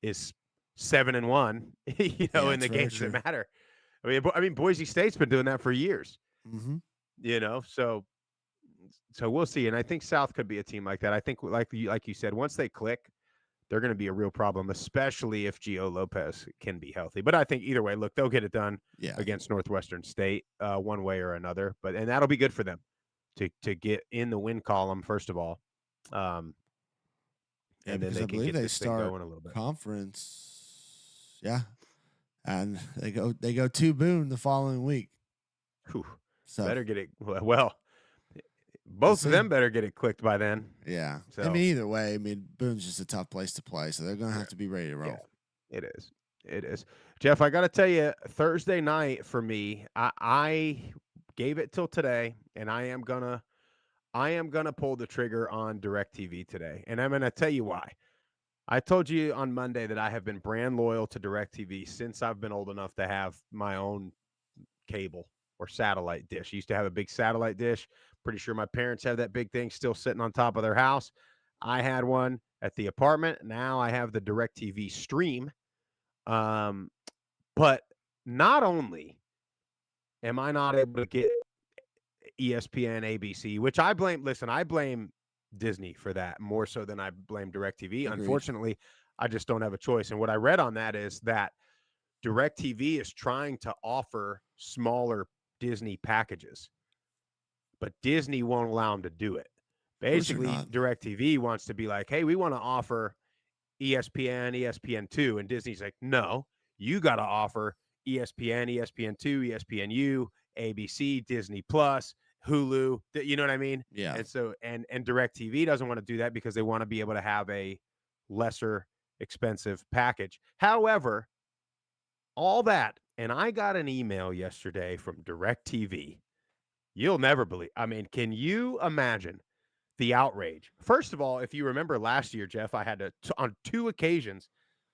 is 7-1, in the games that matter. I mean, Boise State's been doing that for years. So we'll see. And I think South could be a team like that. I think, like you said, once they click, they're going to be a real problem, especially if Gio Lopez can be healthy. But I think either way, look, they'll get it done against Northwestern State one way or another. And that'll be good for them to get in the win column, first of all. And then they can get this thing going a little bit. Conference. Yeah. And they go to Boone the following week. Whew. So better get it. Well, both of them better get it clicked by then. Yeah. So, either way, Boone's just a tough place to play, so they're going to have to be ready to roll. Yeah, it is. Jeff, I got to tell you, Thursday night for me, I gave it till today, and I am gonna pull the trigger on DirecTV today, and I'm gonna tell you why. I told you on Monday that I have been brand loyal to DirecTV since I've been old enough to have my own cable or satellite dish. I used to have a big satellite dish. Pretty sure my parents have that big thing still sitting on top of their house. I had one at the apartment. Now I have the DirecTV stream. But not only am I not able to get ESPN, ABC, which I blame Disney for that more so than I blame DirecTV. Agreed. Unfortunately, I just don't have a choice. And what I read on that is that DirecTV is trying to offer smaller Disney packages, but Disney won't allow them to do it. course they're Basically, not. DirecTV wants to be like, hey, we want to offer ESPN, ESPN2, and Disney's like, no, you got to offer ESPN, ESPN2, ESPNU, ABC, Disney Plus, Hulu. You know what I mean? Yeah. And so, and DirecTV doesn't want to do that because they want to be able to have a lesser expensive package. However, all that, and I got an email yesterday from DirecTV. You'll never believe. I mean, can you imagine the outrage? First of all, if you remember last year, Jeff, I had to on 2 occasions,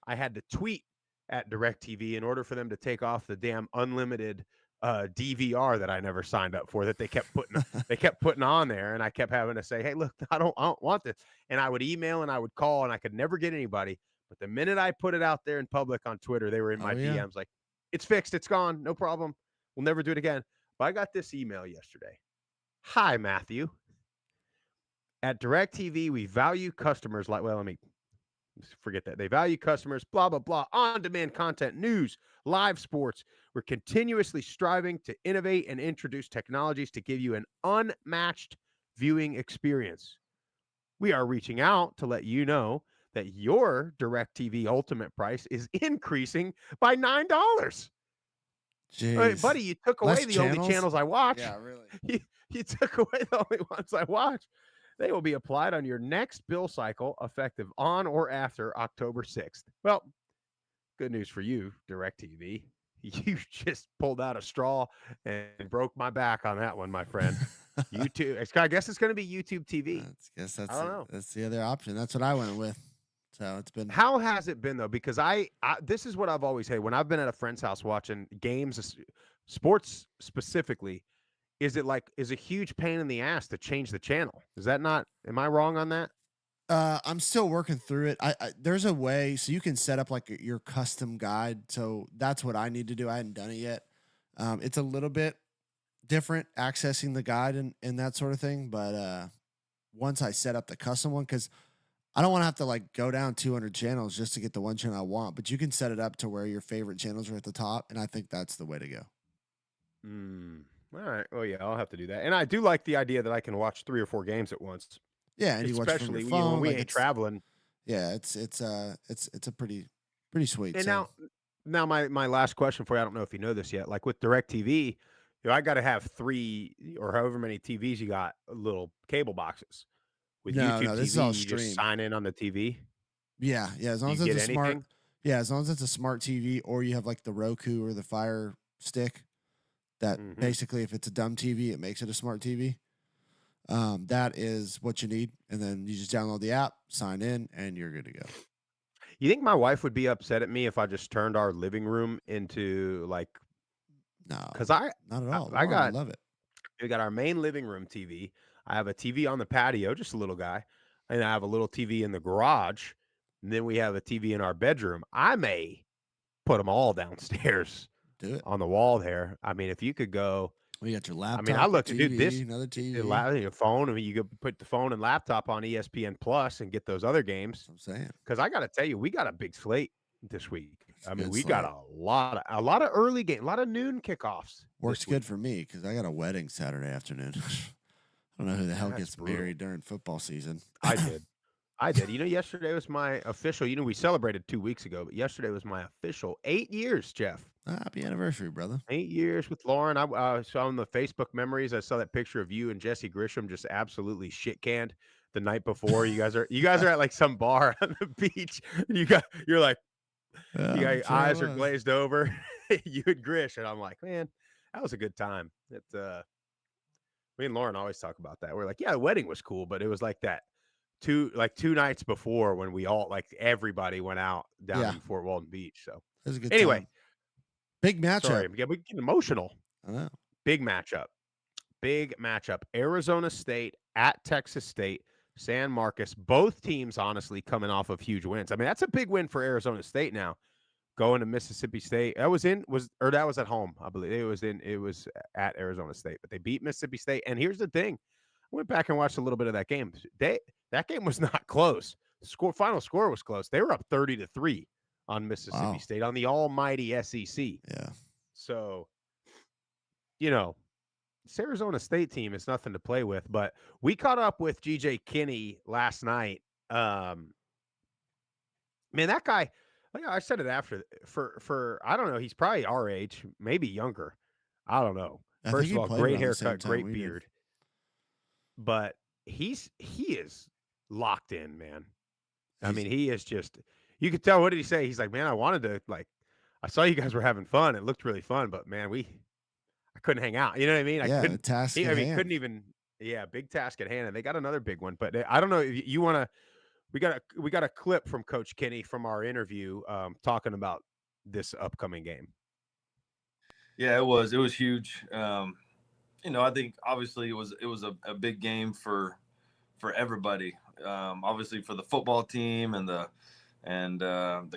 I had to tweet at DirecTV in order for them to take off the damn unlimited DVR that I never signed up for that they kept putting on there, and I kept having to say, "Hey, look, I don't want this." And I would email and I would call and I could never get anybody. But the minute I put it out there in public on Twitter, they were in my DMs like, "It's fixed, it's gone, no problem. We'll never do it again." But I got this email yesterday. Hi, Matthew. At DirecTV, we value customers like, well, let me forget that. They value customers, blah, blah, blah, on-demand content, news, live sports. We're continuously striving to innovate and introduce technologies to give you an unmatched viewing experience. We are reaching out to let you know that your DirecTV Ultimate price is increasing by $9. Jeez. Right, buddy, you took away Less the only channels I watch. Yeah, really. You took away the only ones I watch. They will be applied on your next bill cycle effective on or after October 6th. Well, good news for you, DirecTV. You just pulled out a straw and broke my back on that one, my friend. YouTube. I guess it's going to be YouTube TV. I don't know. That's the other option. That's what I went with. So it's been. How has it been though? Because I this is what I've always said when I've been at a friend's house watching games, sports specifically. Is a huge pain in the ass to change the channel? Is that not? Am I wrong on that? I'm still working through it. There's a way so you can set up like your custom guide. So that's what I need to do. I hadn't done it yet. It's a little bit different accessing the guide and that sort of thing. But once I set up the custom one, because I don't want to have to like go down 200 channels just to get the one channel I want. But you can set it up to where your favorite channels are at the top, and I think that's the way to go. All right. Well, yeah, I'll have to do that. And I do like the idea that I can watch 3 or 4 games at once. Yeah, and you watch from your phone. When we like ain't traveling. Yeah, it's a pretty sweet. And now my last question for you. I don't know if you know this yet. Like with DirecTV, I got to have 3 or however many TVs you got, little cable boxes. With YouTube this TV, is all you just stream. sign in on the TV. Yeah. As long as it's a smart. Yeah, as long as it's a smart TV, or you have like the Roku or the Fire Stick. That basically, if it's a dumb TV, it makes it a smart TV. That is what you need, and then you just download the app, sign in, and you're good to go. You think my wife would be upset at me if I just turned our living room into like? No, because not at all. I love it. We got our main living room TV. I have a TV on the patio, just a little guy, and I have a little TV in the garage, and then we have a TV in our bedroom. I may put them all downstairs. Do it on the wall there. I mean, if you could go, well, you got your laptop. I mean, I looked to do this another TV, your phone. I mean, you could put the phone and laptop on ESPN Plus and get those other games. That's what I'm saying, because I got to tell you, we got a big slate this week. I mean, we slate. got a lot of early game, a lot of noon kickoffs. Works good for me because I got a wedding Saturday afternoon. I don't know who the hell gets brutal. married during football season. I did. Yesterday was my official. We celebrated 2 weeks ago, but yesterday was my official 8 years, Jeff. Happy anniversary, brother. 8 years with Lauren. I saw on the Facebook memories. I saw that picture of you and Jesse Grisham just absolutely shit canned the night before. You guys are at like some bar on the beach. You're like, your eyes are glazed over. You and Grish, and I'm like, man, that was a good time. Me and Lauren always talk about that. We're like, yeah, the wedding was cool, but it was like that. 2 nights before when we all everybody went out down in Fort Walton Beach. So it was a good anyway. Time. Big matchup. Sorry, we get emotional. I know. Big matchup. Arizona State at Texas State, San Marcos. Both teams, honestly, coming off of huge wins. I mean, that's a big win for Arizona State now. Going to Mississippi State. That was at home, I believe. It was at Arizona State, but they beat Mississippi State. And here's the thing. I went back and watched a little bit of that game. That game was not close. Final score was close. They were up 30-3 on Mississippi Wow. State, on the almighty SEC. Yeah. So, this Arizona State team is nothing to play with. But we caught up with GJ Kinney last night. Man, that guy, like I said it after, for I don't know, he's probably our age, maybe younger. I don't know. I First think of he all, played great around the same haircut, time great we did. beard. But he is locked in, man. I mean, he is just, you could tell. What did he say? He's like, man, I saw you guys were having fun. It looked really fun, but man, I couldn't hang out. You know what I mean? I Yeah, couldn't. task at hand. Couldn't even. Yeah, big task at hand, and they got another big one. But I don't know if you want to. We got a clip from Coach Kinney from our interview, talking about this upcoming game. Yeah, it was huge. I think obviously it was a big game for everybody. Obviously for the football team and the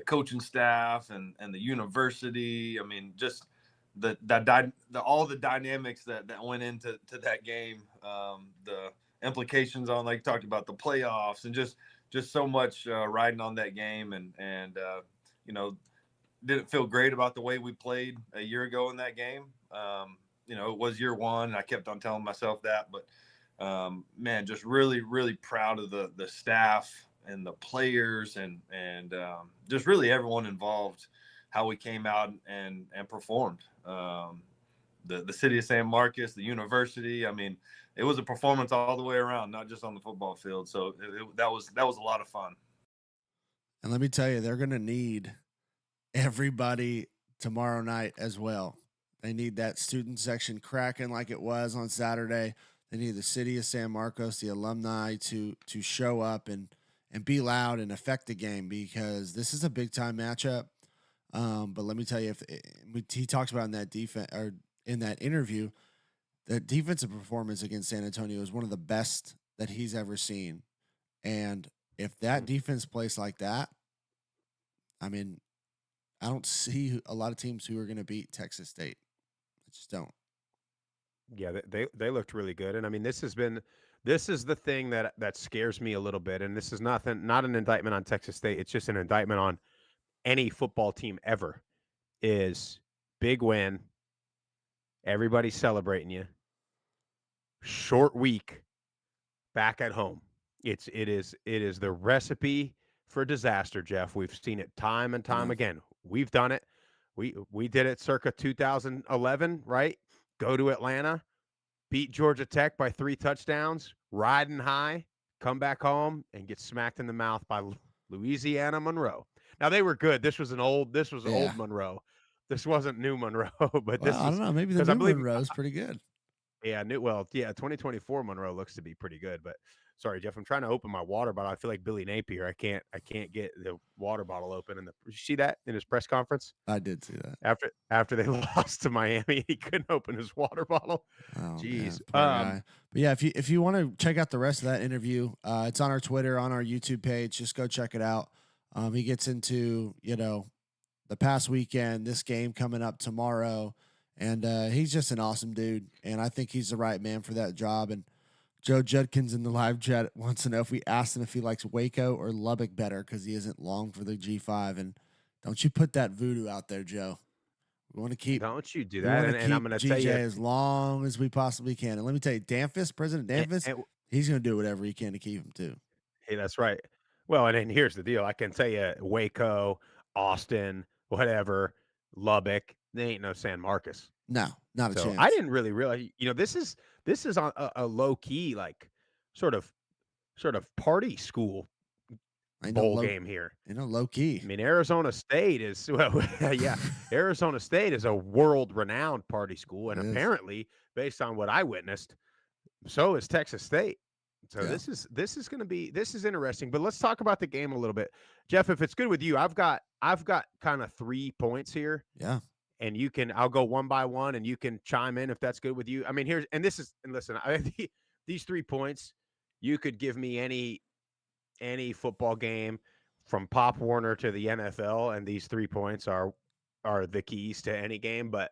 coaching staff and the university. I mean, just all the dynamics that went into that game, the implications on, like, talked about the playoffs, and just so much riding on that game, and didn't feel great about the way we played a year ago in that game. It was year one, and I kept on telling myself that, but man, just really, really proud of the staff and the players and just really everyone involved, how we came out and performed. The city of San Marcos, the university, I mean, it was a performance all the way around, not just on the football field. So that was a lot of fun. And let me tell you, they're going to need everybody tomorrow night as well. They need that student section cracking like it was on Saturday. They need the city of San Marcos, the alumni, to show up and be loud and affect the game, because this is a big time matchup. But let me tell you, he talks about in that defense, or in that interview, that defensive performance against San Antonio is one of the best that he's ever seen. And if that defense plays like that, I mean, I don't see a lot of teams who are going to beat Texas State. I just don't. Yeah, they looked really good, and I mean, this is the thing that scares me a little bit, and this is not an indictment on Texas State. It's just an indictment on any football team ever. Is big win, everybody's celebrating you. Short week, back at home. It is the recipe for disaster, Jeff. We've seen it time and time again. We've done it. We did it circa 2011, right? Go to Atlanta, beat Georgia Tech by 3 touchdowns, riding high, come back home and get smacked in the mouth by Louisiana Monroe. Now, they were good. This was old Monroe. This wasn't new Monroe, but this I don't know. Maybe the new Monroe's pretty good. Yeah, 2024 Monroe looks to be pretty good. But sorry, Jeff, I'm trying to open my water bottle. I feel like Billy Napier. I can't get the water bottle open. Did you see that in his press conference? I did see that. After they lost to Miami, he couldn't open his water bottle. Oh, jeez. But yeah, if you want to check out the rest of that interview, it's on our Twitter, on our YouTube page. Just go check it out. He gets into the past weekend, this game coming up tomorrow. And he's just an awesome dude, and I think he's the right man for that job. And Joe Judkins in the live chat wants to know if we asked him if he likes Waco or Lubbock better because he isn't long for the G5. And don't you put that voodoo out there, Joe. We want to keep. Don't you do that? And I'm going to tell you, as long as we possibly can. And let me tell you, President Danfus, he's going to do whatever he can to keep him too. Hey, that's right. Well, and then here's the deal. I can tell you, Waco, Austin, whatever, Lubbock. They ain't no San Marcos. No, not a chance. I didn't really realize. This is on a low key, like sort of party school bowl game here. Low key. I mean, Arizona State is Arizona State is a world renowned party school, and apparently, based on what I witnessed, so is Texas State. So this is interesting. But let's talk about the game a little bit, Jeff. If it's good with you, I've got kind of 3 points here. Yeah. And I'll go one by one, and you can chime in if that's good with you. I mean, listen, these 3 points, you could give me any football game from Pop Warner to the NFL, and these 3 points are the keys to any game. But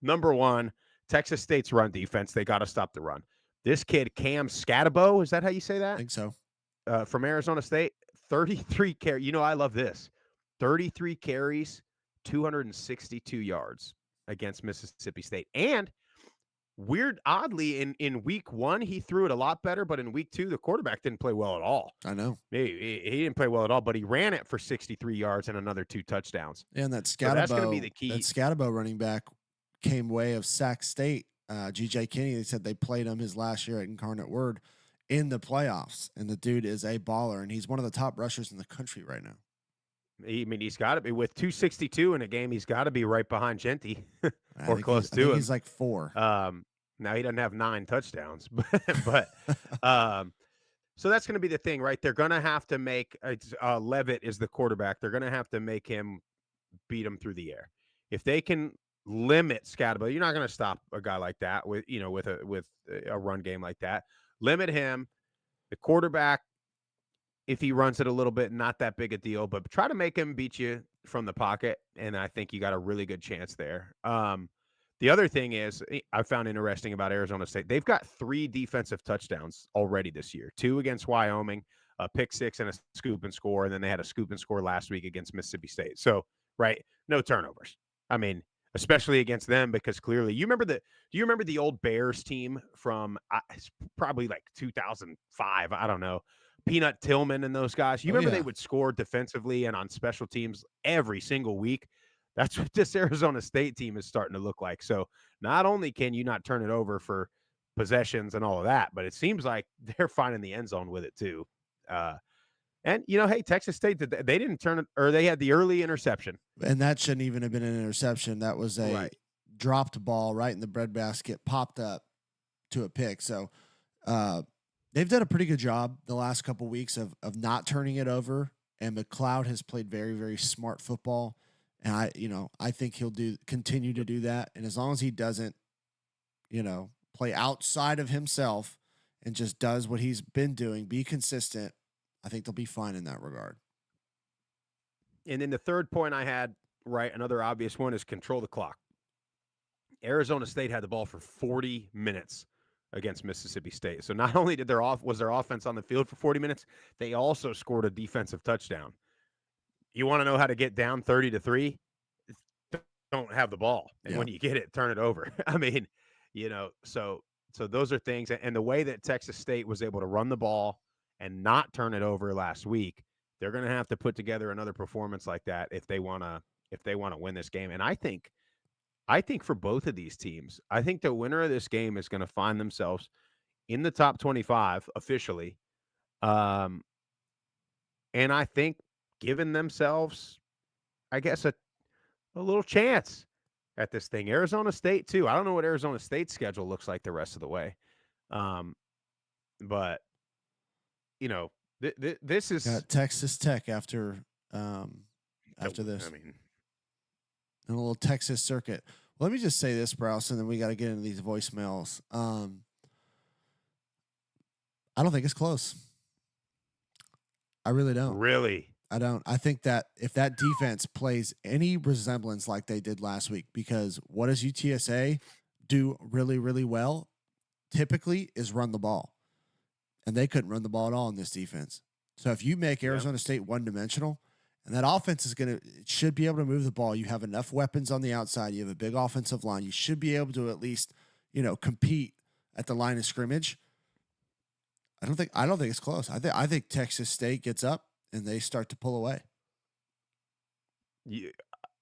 number one, Texas State's run defense, they got to stop the run. This kid, Cam Scatabo, is that how you say that? I think so. From Arizona State, 33 carries. I love this. 33 carries, 262 yards against Mississippi State. And oddly, in week 1, he threw it a lot better, but in week 2, the quarterback didn't play well at all. I know. He didn't play well at all, but he ran it for 63 yards and another 2 touchdowns. And that So that's going to be the key. That Scatterbo running back came way of Sac State. GJ Kinney, they said they played him his last year at Incarnate Word in the playoffs. And the dude is a baller, and he's one of the top rushers in the country right now. I mean, he's got to be with 262 in a game. He's got to be right behind Genty or close to him. He's like 4. Now he doesn't have 9 touchdowns, but so that's going to be the thing, right? They're going to have to make Levitt is the quarterback. They're going to have to make him beat him through the air. If they can limit Scatterbo, you're not going to stop a guy like that with a run game like that. Limit him. The quarterback, if he runs it a little bit, not that big a deal, but try to make him beat you from the pocket, and I think you got a really good chance there. The other thing is I found interesting about Arizona State. They've got 3 defensive touchdowns already this year, 2 against Wyoming, a pick 6 and a scoop and score, and then they had a scoop and score last week against Mississippi State. So, right, no turnovers. I mean, especially against them, because clearly do you remember the old Bears team from probably like 2005? I don't know. Peanut Tillman and those guys. You remember they would score defensively and on special teams every single week? That's what this Arizona State team is starting to look like. So not only can you not turn it over for possessions and all of that, but it seems like they're finding the end zone with it too. And, hey, Texas State, they didn't turn it, or they had the early interception. And that shouldn't even have been an interception. That was a dropped ball right in the breadbasket, popped up to a pick. So they've done a pretty good job the last couple of weeks of not turning it over. And McLeod has played very, very smart football. And I think he'll continue to do that. And as long as he doesn't, play outside of himself and just does what he's been doing, be consistent, I think they'll be fine in that regard. And then the third point I had, another obvious one is control the clock. Arizona State had the ball for 40 minutes against Mississippi State. So not only was their offense on the field for 40 minutes, they also scored a defensive touchdown. You want to know how to get down 30-3? Don't have the ball. And when you get it, turn it over. I mean, so those are things. And the way that Texas State was able to run the ball and not turn it over last week, they're going to have to put together another performance like that if they want to win this game. And I think for both of these teams, I think the winner of this game is going to find themselves in the top 25 officially. And I think giving themselves, I guess, a little chance at this thing. Arizona State, too. I don't know what Arizona State's schedule looks like the rest of the way. But, this is... Got Texas Tech after this. I mean... And a little Texas circuit. Let me just say this, Browse, and then we got to get into these voicemails. I don't think it's close. I really don't. Really? I don't. I think that if that defense plays any resemblance like they did last week, because what does UTSA do really, really well typically is run the ball. And they couldn't run the ball at all in this defense. So if you make Arizona State one-dimensional, and that offense should be able to move the ball. You have enough weapons on the outside. You have a big offensive line. You should be able to at least, compete at the line of scrimmage. I don't think it's close. I think Texas State gets up and they start to pull away. Yeah,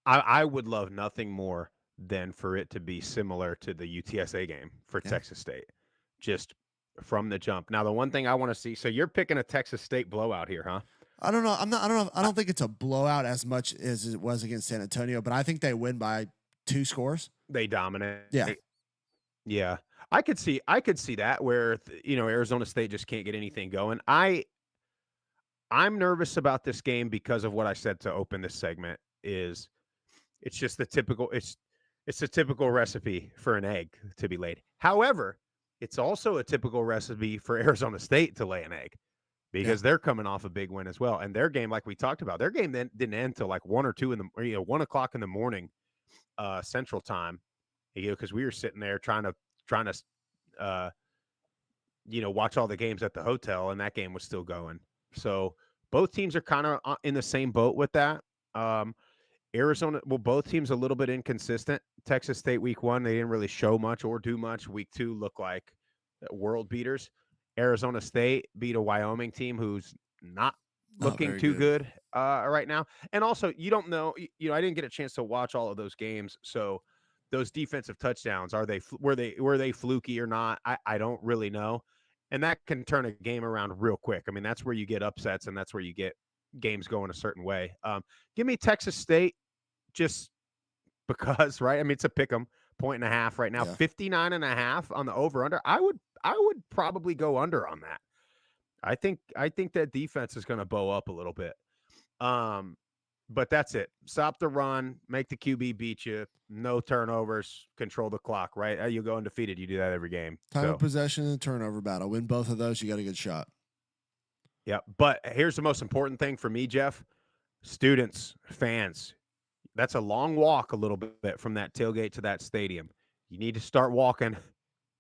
I would love nothing more than for it to be similar to the UTSA game for Texas State, just from the jump. Now, the one thing I want to see. So you're picking a Texas State blowout here, huh? I don't know. I don't think it's a blowout as much as it was against San Antonio, but I think they win by 2 scores. They dominate. Yeah. Yeah. I could see that where, Arizona State just can't get anything going. I'm nervous about this game because of what I said to open this segment is it's just the typical recipe for an egg to be laid. However, it's also a typical recipe for Arizona State to lay an egg. Because they're coming off a big win as well. And their game, like we talked about, their game then didn't end till like 1 or 2 1 o'clock in the morning, Central Time. Because we were sitting there trying to watch all the games at the hotel, and that game was still going. So both teams are kind of in the same boat with that. Arizona, well, both teams a little bit inconsistent. Texas State week 1, they didn't really show much or do much. Week 2 looked like world beaters. Arizona State beat a Wyoming team who's not looking too good right now. And also, you don't know, I didn't get a chance to watch all of those games, so those defensive touchdowns, were they fluky or not? I don't really know. And that can turn a game around real quick. I mean, that's where you get upsets, and that's where you get games going a certain way. Give me Texas State just because, right? I mean, it's a pick 'em, 1.5 right now, 59.5 on the over under. I would probably go under on that. I think that defense is going to bow up a little bit. But that's it. Stop the run, make the QB beat you, no turnovers, control the clock, right? You go undefeated. You do that every game. Time of possession and turnover battle. Win both of those, you got a good shot. Yeah, but here's the most important thing for me, Jeff. Students, fans, that's a long walk a little bit from that tailgate to that stadium. You need to start walking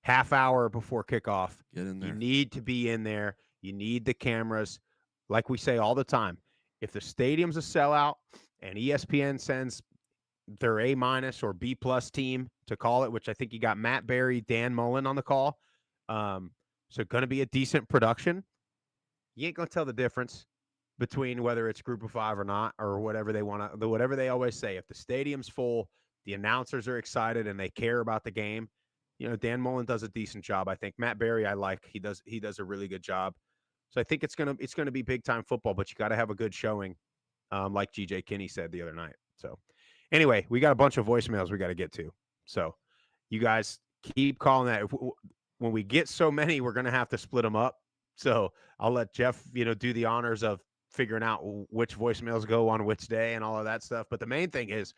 half hour before kickoff. Get in there. You need to be in there. You need the cameras. Like we say all the time, if the stadium's a sellout and ESPN sends their A- or B+ team to call it, which I think you got Matt Berry, Dan Mullen on the call, so going to be a decent production, you ain't going to tell the difference between whether it's group of 5 or not, or whatever they want to, whatever they always say. If the stadium's full, the announcers are excited and they care about the game, Dan Mullen does a decent job. I think Matt Berry, I like, he does a really good job. So I think it's going to be big time football, but you got to have a good showing. Like GJ Kinney said the other night. So anyway, we got a bunch of voicemails we got to get to. So you guys keep calling that. When we get so many, we're going to have to split them up. So I'll let Jeff, do the honors of figuring out which voicemails go on which day and all of that stuff. But the main thing is,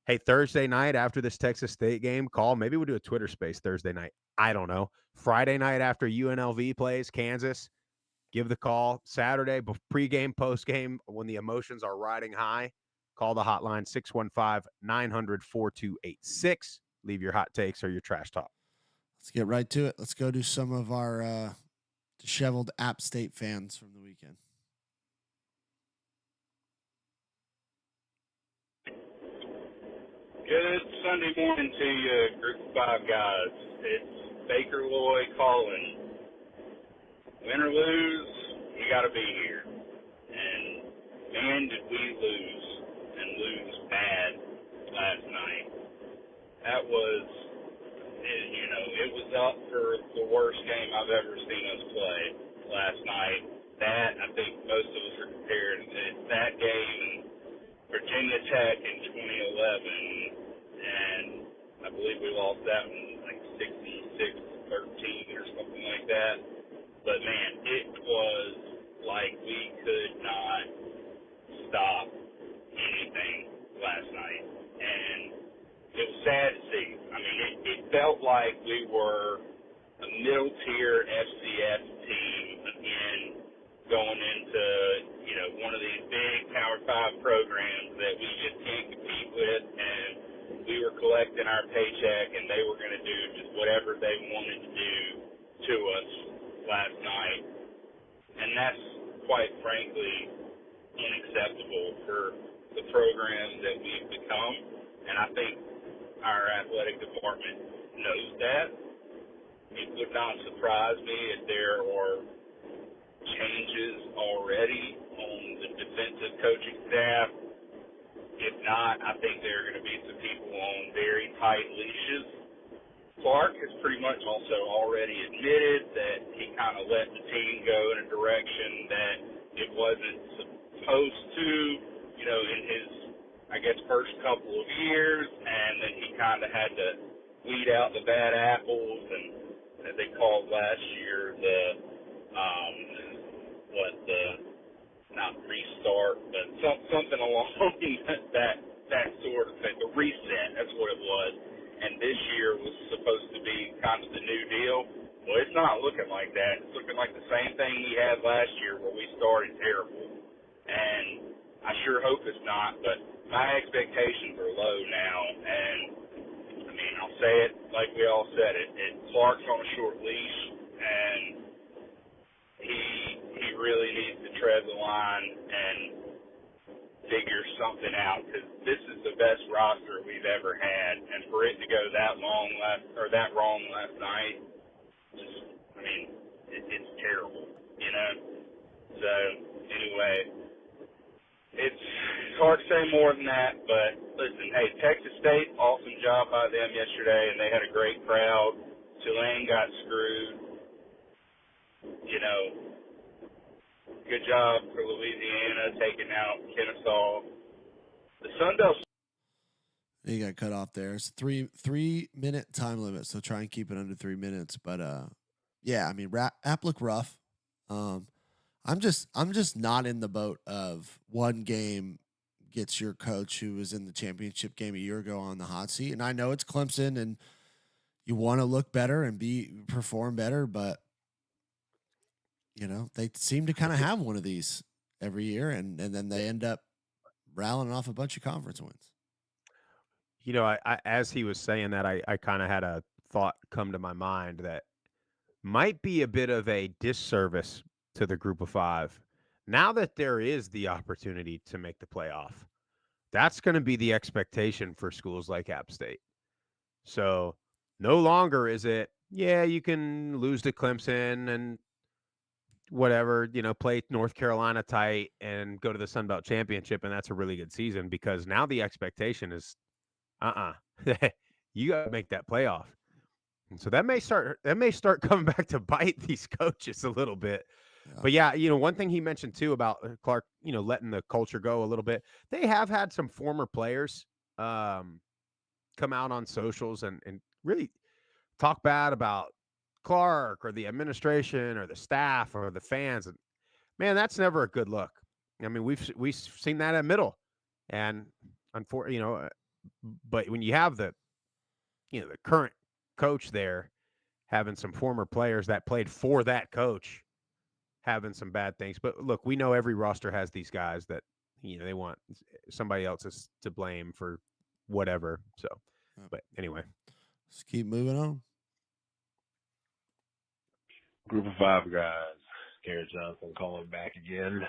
hey, Thursday night after this Texas State game, call. Maybe we'll do a Twitter space Thursday night. I don't know. Friday night after UNLV plays Kansas, give the call. Saturday, pregame, postgame, when the emotions are riding high, call the hotline 615-900-4286. Leave your hot takes or your trash talk. Let's get right to it. Let's go to some of our disheveled App State fans from the weekend. Good Sunday morning to you, Group of 5 guys. It's Baker Lloyd calling. Win or lose, you got to be here. And man, did we lose, and lose bad last night. That was, it was up for the worst game I've ever seen us play last night. That, I think most of us are comparing that game and Virginia Tech in 2011, and I believe we lost that one like 66-13 or something like that. But man, it was like we could not stop anything last night, and it was sad to see. I mean, it felt like we were a middle tier FCS team again, going into one of these big Power 5 programs that we just can't compete with, and we were collecting our paycheck, and they were going to do just whatever they wanted to do to us last night. And that's, quite frankly, unacceptable for the program that we've become, and I think our athletic department knows that. It would not surprise me if there are changes already on the defensive coaching staff. If not, I think there are going to be some people on very tight leashes. Clark has pretty much also already admitted that he kind of let the team go in a direction that it wasn't supposed to, in his, I guess, first couple of years, and then he kind of had to weed out the bad apples, and as they called last year, not restart, but something along that sort of thing, the reset, that's what it was. And this year was supposed to be kind of the new deal. Well, it's not looking like that. It's looking like the same thing we had last year where we started terrible. And I sure hope it's not, but my expectations are low now. And, I mean, I'll say it like we all said it. Clark's on a short leash, and he really needs to tread the line and figure something out, because this is the best roster we've ever had, and for it to go that wrong last night, it's terrible, you know. So anyway, it's hard to say more than that, but listen, hey, Texas State, awesome job by them yesterday, and they had a great crowd. Tulane got screwed, you know. Good job for Louisiana taking out Kennesaw. The Sun Belt. You got cut off there. It's 3-minute time limit, so try and keep it under 3 minutes. But yeah, I mean, App look rough. I'm just not in the boat of one game gets your coach who was in the championship game a year ago on the hot seat. And I know it's Clemson, and you want to look better and perform better, but you know, they seem to kind of have one of these every year, and then they end up rattling off a bunch of conference wins. You know, I as he was saying that, I kind of had a thought come to my mind that might be a bit of a disservice to the group of five. Now that there is the opportunity to make the playoff, that's going to be the expectation for schools like App State. So no longer is it, yeah, you can lose to Clemson and whatever, you know, play North Carolina tight and go to the Sun Belt Championship, and that's a really good season, because now the expectation is, you got to make that playoff. And so that may start coming back to bite these coaches a little bit. Yeah. But yeah, you know, one thing he mentioned too about Clark, you know, letting the culture go a little bit. They have had some former players come out on socials and really talk bad about Clark or the administration or the staff or the fans. And man, that's never a good look. I mean, we've seen that at Middle, and unfortunately, you know, but when you have the current coach there having some former players that played for that coach having some bad things. But look, we know every roster has these guys that, you know, they want somebody else to blame for whatever. So, but anyway, let's keep moving on. Group of five guys. Garrett Johnson calling back again.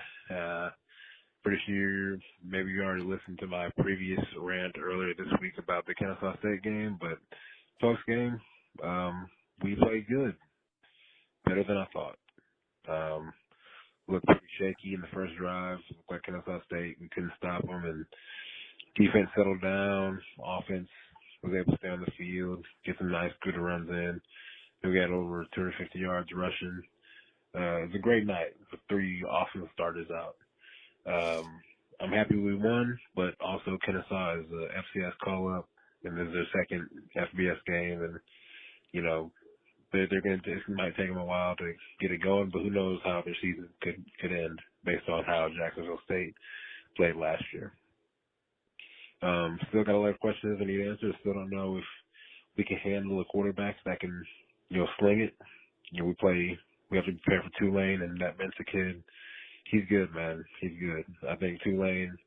Pretty sure maybe you already listened to my previous rant earlier this week about the Kennesaw State game, but folks game, we played good. Better than I thought. Looked pretty shaky in the first drive. Looked like Kennesaw State. We couldn't stop them, and defense settled down. Offense was able to stay on the field, get some nice, good runs in. We got over 250 yards rushing. It was a great night with 3 awesome starters out. I'm happy we won, but also Kennesaw is a FCS call-up, and this is their second FBS game, and, you know, it might take them a while to get it going, but who knows how their season could end based on how Jacksonville State played last year. Still got a lot of questions I need answers. Still don't know if we can handle a quarterback that can, you know, sling it. You know, we have to prepare for Tulane, and that Mensa kid, he's good, man. He's good. I think Tulane,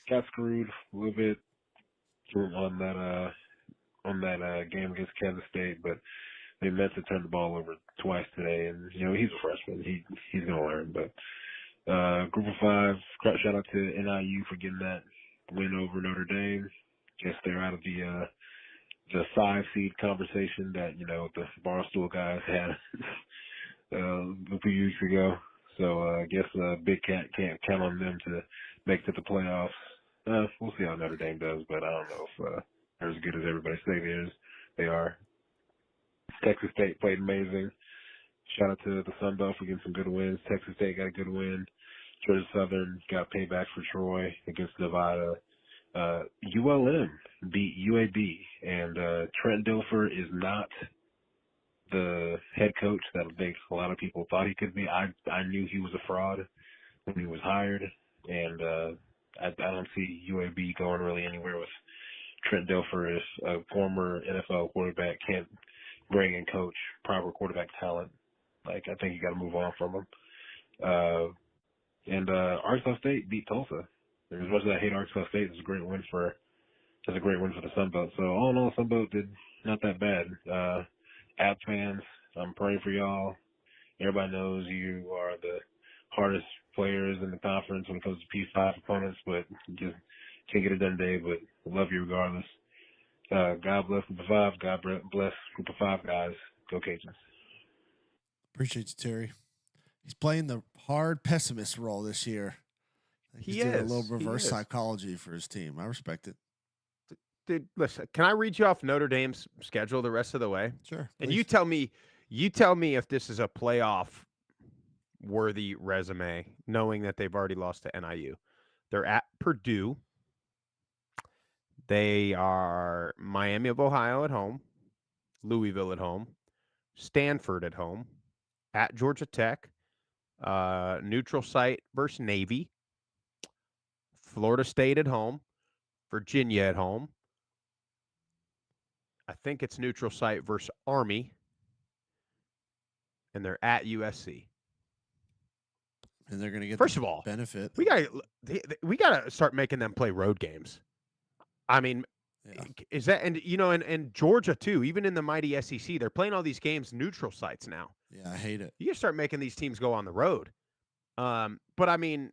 got screwed a little bit on that game against Kansas State, but they meant to turn the ball over twice today, and, you know, he's a freshman. He's going to learn, but group of five, shout out to NIU for getting that win over Notre Dame. Guess they're out of the 5-seed conversation that, you know, the Barstool guys had a few weeks ago. So I guess Big Cat can't count on them to make it to the playoffs. We'll see how Notre Dame does, but I don't know if they're as good as everybody say they are. Texas State played amazing. Shout out to the Sun Belt for getting some good wins. Texas State got a good win. Georgia Southern got payback for Troy against Nevada. ULM beat UAB, and Trent Dilfer is not the head coach that I think a lot of people thought he could be. I knew he was a fraud when he was hired, and I don't see UAB going really anywhere with Trent Dilfer. If a former NFL quarterback can't bring and coach proper quarterback talent, like, I think you got to move on from him. And Arkansas State beat Tulsa. As much as I hate Arkansas State, it's a great win for the Sun Belt. So all in all, Sun Belt did not that bad. App fans, I'm praying for y'all. Everybody knows you are the hardest players in the conference when it comes to P5 opponents, but just can't get it done today. But love you regardless. God bless Group of Five. God bless Group of Five guys. Go Cajuns. Appreciate you, Terry. He's playing the hard pessimist role this year. He's doing a little reverse psychology for his team. I respect it. Dude, listen, can I read you off Notre Dame's schedule the rest of the way? Sure. And please. you tell me if this is a playoff worthy resume, knowing that they've already lost to NIU. They're at Purdue. They are Miami of Ohio at home, Louisville at home, Stanford at home, at Georgia Tech, neutral site versus Navy, Florida State at home, Virginia at home. I think it's neutral site versus Army, and they're at USC. And they're going to get First of all, benefit. We got to start making them play road games. I mean, is that and Georgia too? Even in the mighty SEC, they're playing all these games neutral sites now. Yeah, I hate it. You gotta start making these teams go on the road. But I mean,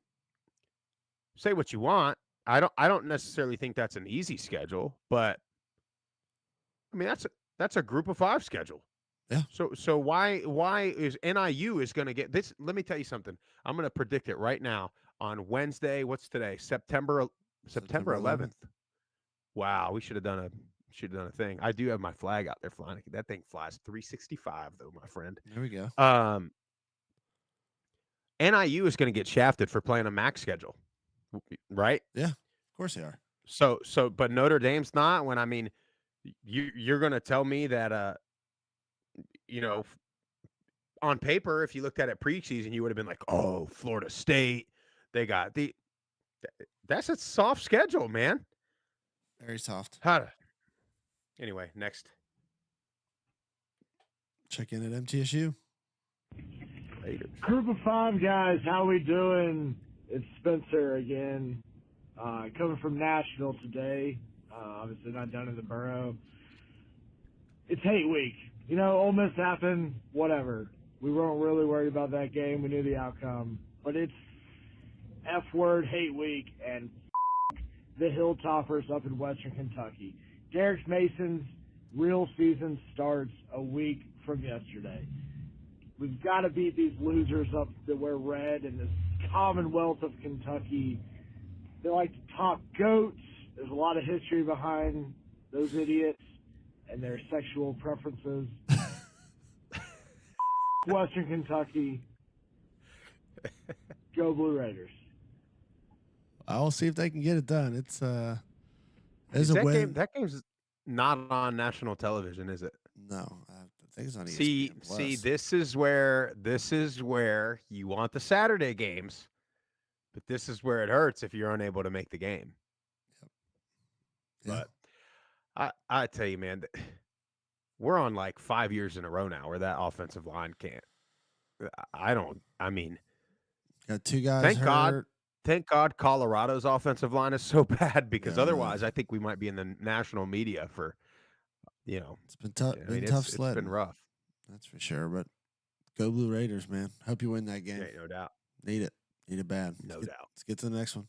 say what you want. I don't necessarily think that's an easy schedule, but I mean that's a group of 5 schedule. Yeah. So why is NIU is going to get this? Let me tell you something. I'm going to predict it right now on Wednesday. What's today? September 11th. Wow, we should have done a thing. I do have my flag out there flying. That thing flies 365 though, my friend. There we go. NIU is going to get shafted for playing a MAC schedule, right? Yeah, of course they are. So, but Notre Dame's not. When I mean, you're going to tell me that, on paper, if you looked at it preseason, you would have been like, oh, Florida State, they got that's a soft schedule, man. Very soft. Anyway, next. Check in at MTSU. Later. Group of 5 guys, how we doing? It's Spencer again. Coming from Nashville today. Obviously not down in the borough. It's hate week. Ole Miss happened, whatever. We weren't really worried about that game. We knew the outcome. But it's F-word hate week and the Hilltoppers up in Western Kentucky. Derek Mason's real season starts a week from yesterday. We've got to beat these losers up that wear red in this Commonwealth of Kentucky. They like to talk goats. There's a lot of history behind those idiots and their sexual preferences. Western Kentucky. Go Blue Raiders. I'll see if they can get it done. It's a win. That game's not on national television, is it? No, I think it's on ESPN Plus. See, this is where you want the Saturday games, but this is where it hurts if you're unable to make the game. Yep. But I tell you, man, we're on like 5 years in a row now where that offensive line can't. Got 2 guys hurt. Thank God Colorado's offensive line is so bad because otherwise I think we might be in the national media for, It's been tough. It's been rough. That's for sure. But go Blue Raiders, man. Hope you win that game. Yeah, no doubt. Need it. Need it bad. No doubt. Let's get to the next one.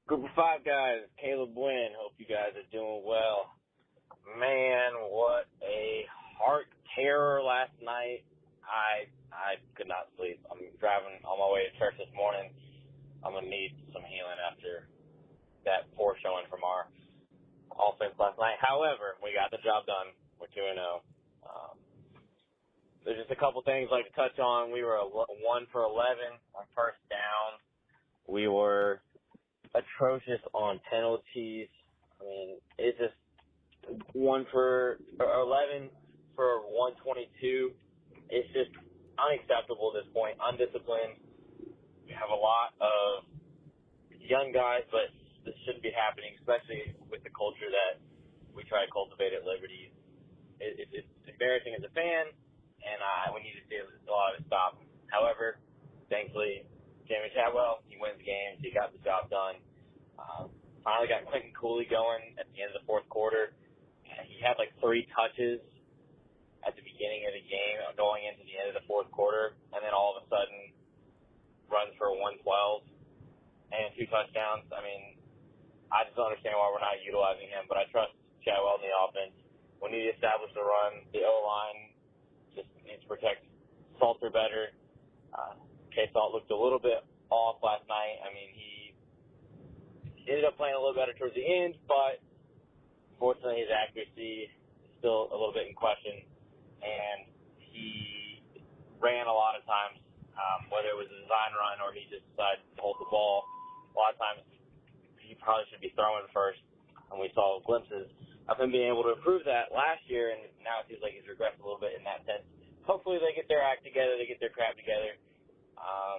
Group of 5 guys. Caleb Wynn. Hope you guys are doing well. Man, what a heart terror last night. I could not sleep. I'm driving on my way to church this morning. I'm going to need some healing after that poor showing from our offense last night. However, we got the job done. We're 2-0. There's just a couple things I'd like to touch on. We were 1 for 11 on first down. We were atrocious on penalties. I mean, it's just 1 for 11 for 122. It's just unacceptable at this point, undisciplined. We have a lot of young guys, but this shouldn't be happening, especially with the culture that we try to cultivate at Liberty. It's embarrassing as a fan, and we need to see a lot of it stop. However, thankfully, Jamie Chadwell, he wins games. He got the job done. Finally got Clinton Cooley going at the end of the fourth quarter. He had like 3 touches at the beginning of the game, going into the end of the fourth quarter, and then all of a sudden runs for 112 and 2 touchdowns. I mean, I just don't understand why we're not utilizing him, but I trust Chadwell in the offense. We need to establish the run. The O-line just needs to protect Salter better. K-Salt looked a little bit off last night. I mean, he ended up playing a little better towards the end, but unfortunately his accuracy is still a little bit in question. And he ran a lot of times, whether it was a design run or he just decided to hold the ball. A lot of times he probably should be throwing first, and we saw glimpses of him being able to improve that last year, and now it seems like he's regressed a little bit in that sense. Hopefully they get their act together, they get their crap together.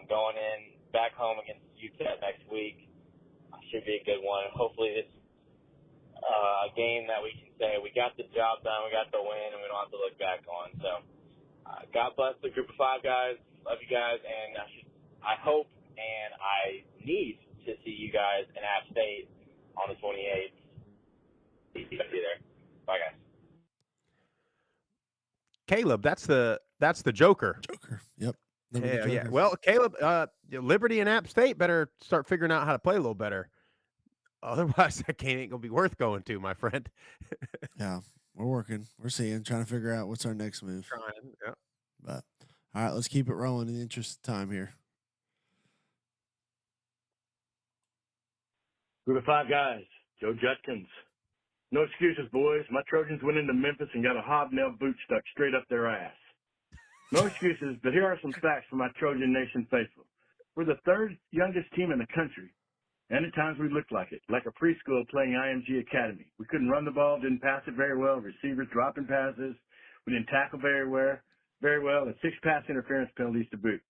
Going in back home against UTEP next week should be a good one. Hopefully this a game that we can say we got the job done, we got the win, and we don't have to look back on. So God bless the group of 5 guys. Love you guys, and I hope and I need to see you guys in App State on the 28th. See you there. Bye, guys. Caleb, that's the Joker. Joker. Yep. Hell yeah. Well, Caleb, Liberty and App State better start figuring out how to play a little better. Otherwise, that game ain't gonna be worth going to, my friend. Yeah, we're working. We're seeing, trying to figure out what's our next move. Trying, yeah. But all right, let's keep it rolling in the interest of time here. Group of 5 guys, Joe Judkins. No excuses, boys. My Trojans went into Memphis and got a hobnail boot stuck straight up their ass. No excuses, but here are some facts for my Trojan Nation faithful. We're the 3rd youngest team in the country, and at times we looked like it, like a preschool playing IMG Academy. We couldn't run the ball, didn't pass it very well, receivers dropping passes. We didn't tackle very well, and 6 pass interference penalties to boot.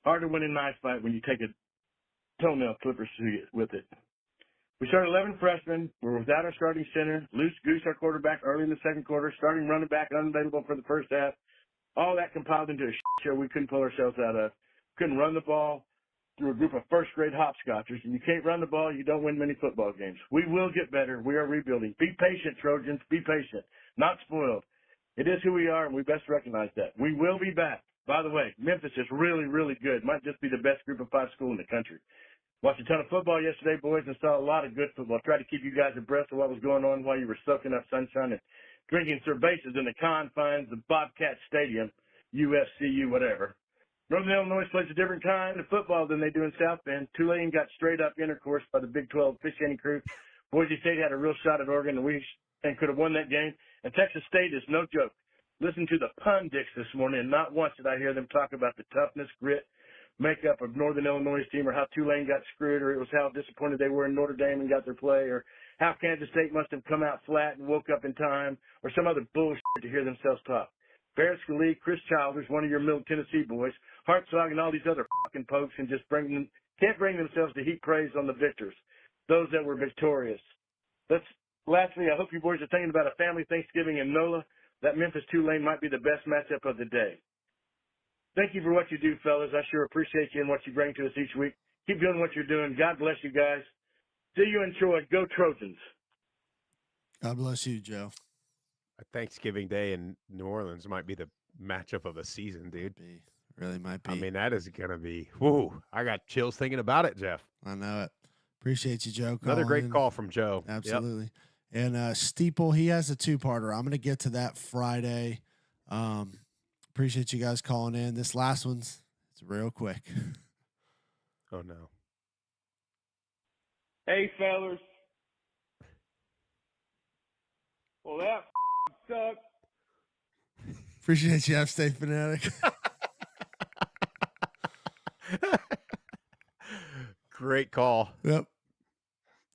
Hard to win a knife fight when you take a toenail clippers with it. We started 11 freshmen. We're without our starting center. Loose Goose, our quarterback, early in the second quarter. Starting running back, unavailable for the first half. All that compiled into a show we couldn't pull ourselves out of. Couldn't run the ball through a group of first-grade hopscotchers. And you can't run the ball, you don't win many football games. We will get better. We are rebuilding. Be patient, Trojans. Be patient. Not spoiled. It is who we are, and we best recognize that. We will be back. By the way, Memphis is really, really good. Might just be the best group of 5 school in the country. Watched a ton of football yesterday, boys, and saw a lot of good football. Tried to keep you guys abreast of what was going on while you were soaking up sunshine and drinking cervezas in the confines of Bobcat Stadium, UFCU, whatever. Northern Illinois plays a different kind of football than they do in South Bend. Tulane got straight up intercourse by the Big 12 officiating crew. Boise State had a real shot at Oregon and could have won that game. And Texas State is no joke. Listen to the pundits this morning, and not once did I hear them talk about the toughness, grit, makeup of Northern Illinois' team, or how Tulane got screwed, or it was how disappointed they were in Notre Dame and got their play, or how Kansas State must have come out flat and woke up in time, or some other bullshit to hear themselves talk. Barrett Scalise, Chris Childers, one of your Middle Tennessee boys, Hartzog, and all these other fucking folks, and just can't bring themselves to heap praise on the victors, those that were victorious. Lastly, I hope you boys are thinking about a family Thanksgiving in NOLA. That Memphis-Tulane might be the best matchup of the day. Thank you for what you do, fellas. I sure appreciate you and what you bring to us each week. Keep doing what you're doing. God bless you guys. See you in Troy. Go Trojans. God bless you, Joe. Thanksgiving Day in New Orleans might be the matchup of the season, dude. Really might be. I mean, that is going to be, whoo, I got chills thinking about it, Jeff. I know it. Appreciate you, Joe. Another great call from Joe. Absolutely. Yep. And Steeple, he has a 2-parter. I'm going to get to that Friday. Appreciate you guys calling in. This last it's real quick. Oh, no. Hey, fellas. Well, that sucks. Appreciate you, App State Fanatic. Great call. Yep.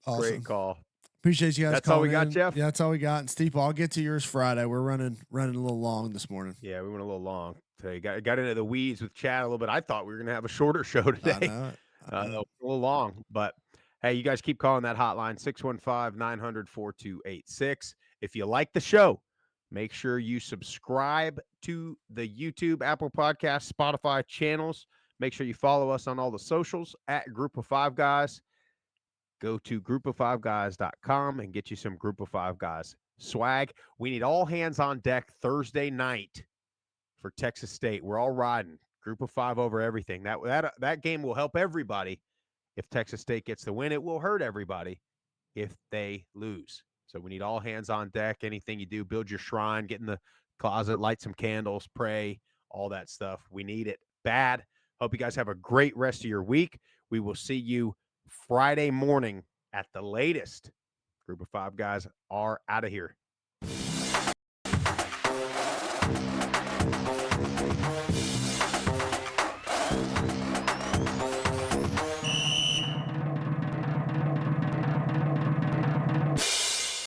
Awesome. Great call. Appreciate you guys. That's all we got, Jeff? Yeah, that's all we got. And Steve, I'll get to yours Friday. We're running a little long this morning. Yeah, we went a little long today. Got into the weeds with Chad a little bit. I thought we were going to have a shorter show today. I know it. A little long. But, hey, you guys keep calling that hotline, 615-900-4286. If you like the show, make sure you subscribe to the YouTube, Apple Podcasts, Spotify channels. Make sure you follow us on all the socials at Group of 5 Guys. Go to group of 5guys.com and get you some Group of 5 Guys swag. We need all hands on deck Thursday night for Texas State. We're all riding group of 5 over everything. That game will help everybody. If Texas State gets the win, it will hurt everybody if they lose. So we need all hands on deck. Anything you do, build your shrine, get in the closet, light some candles, pray, all that stuff. We need it bad. Hope you guys have a great rest of your week. We will see you Friday morning at the latest. Group of 5 guys are out of here.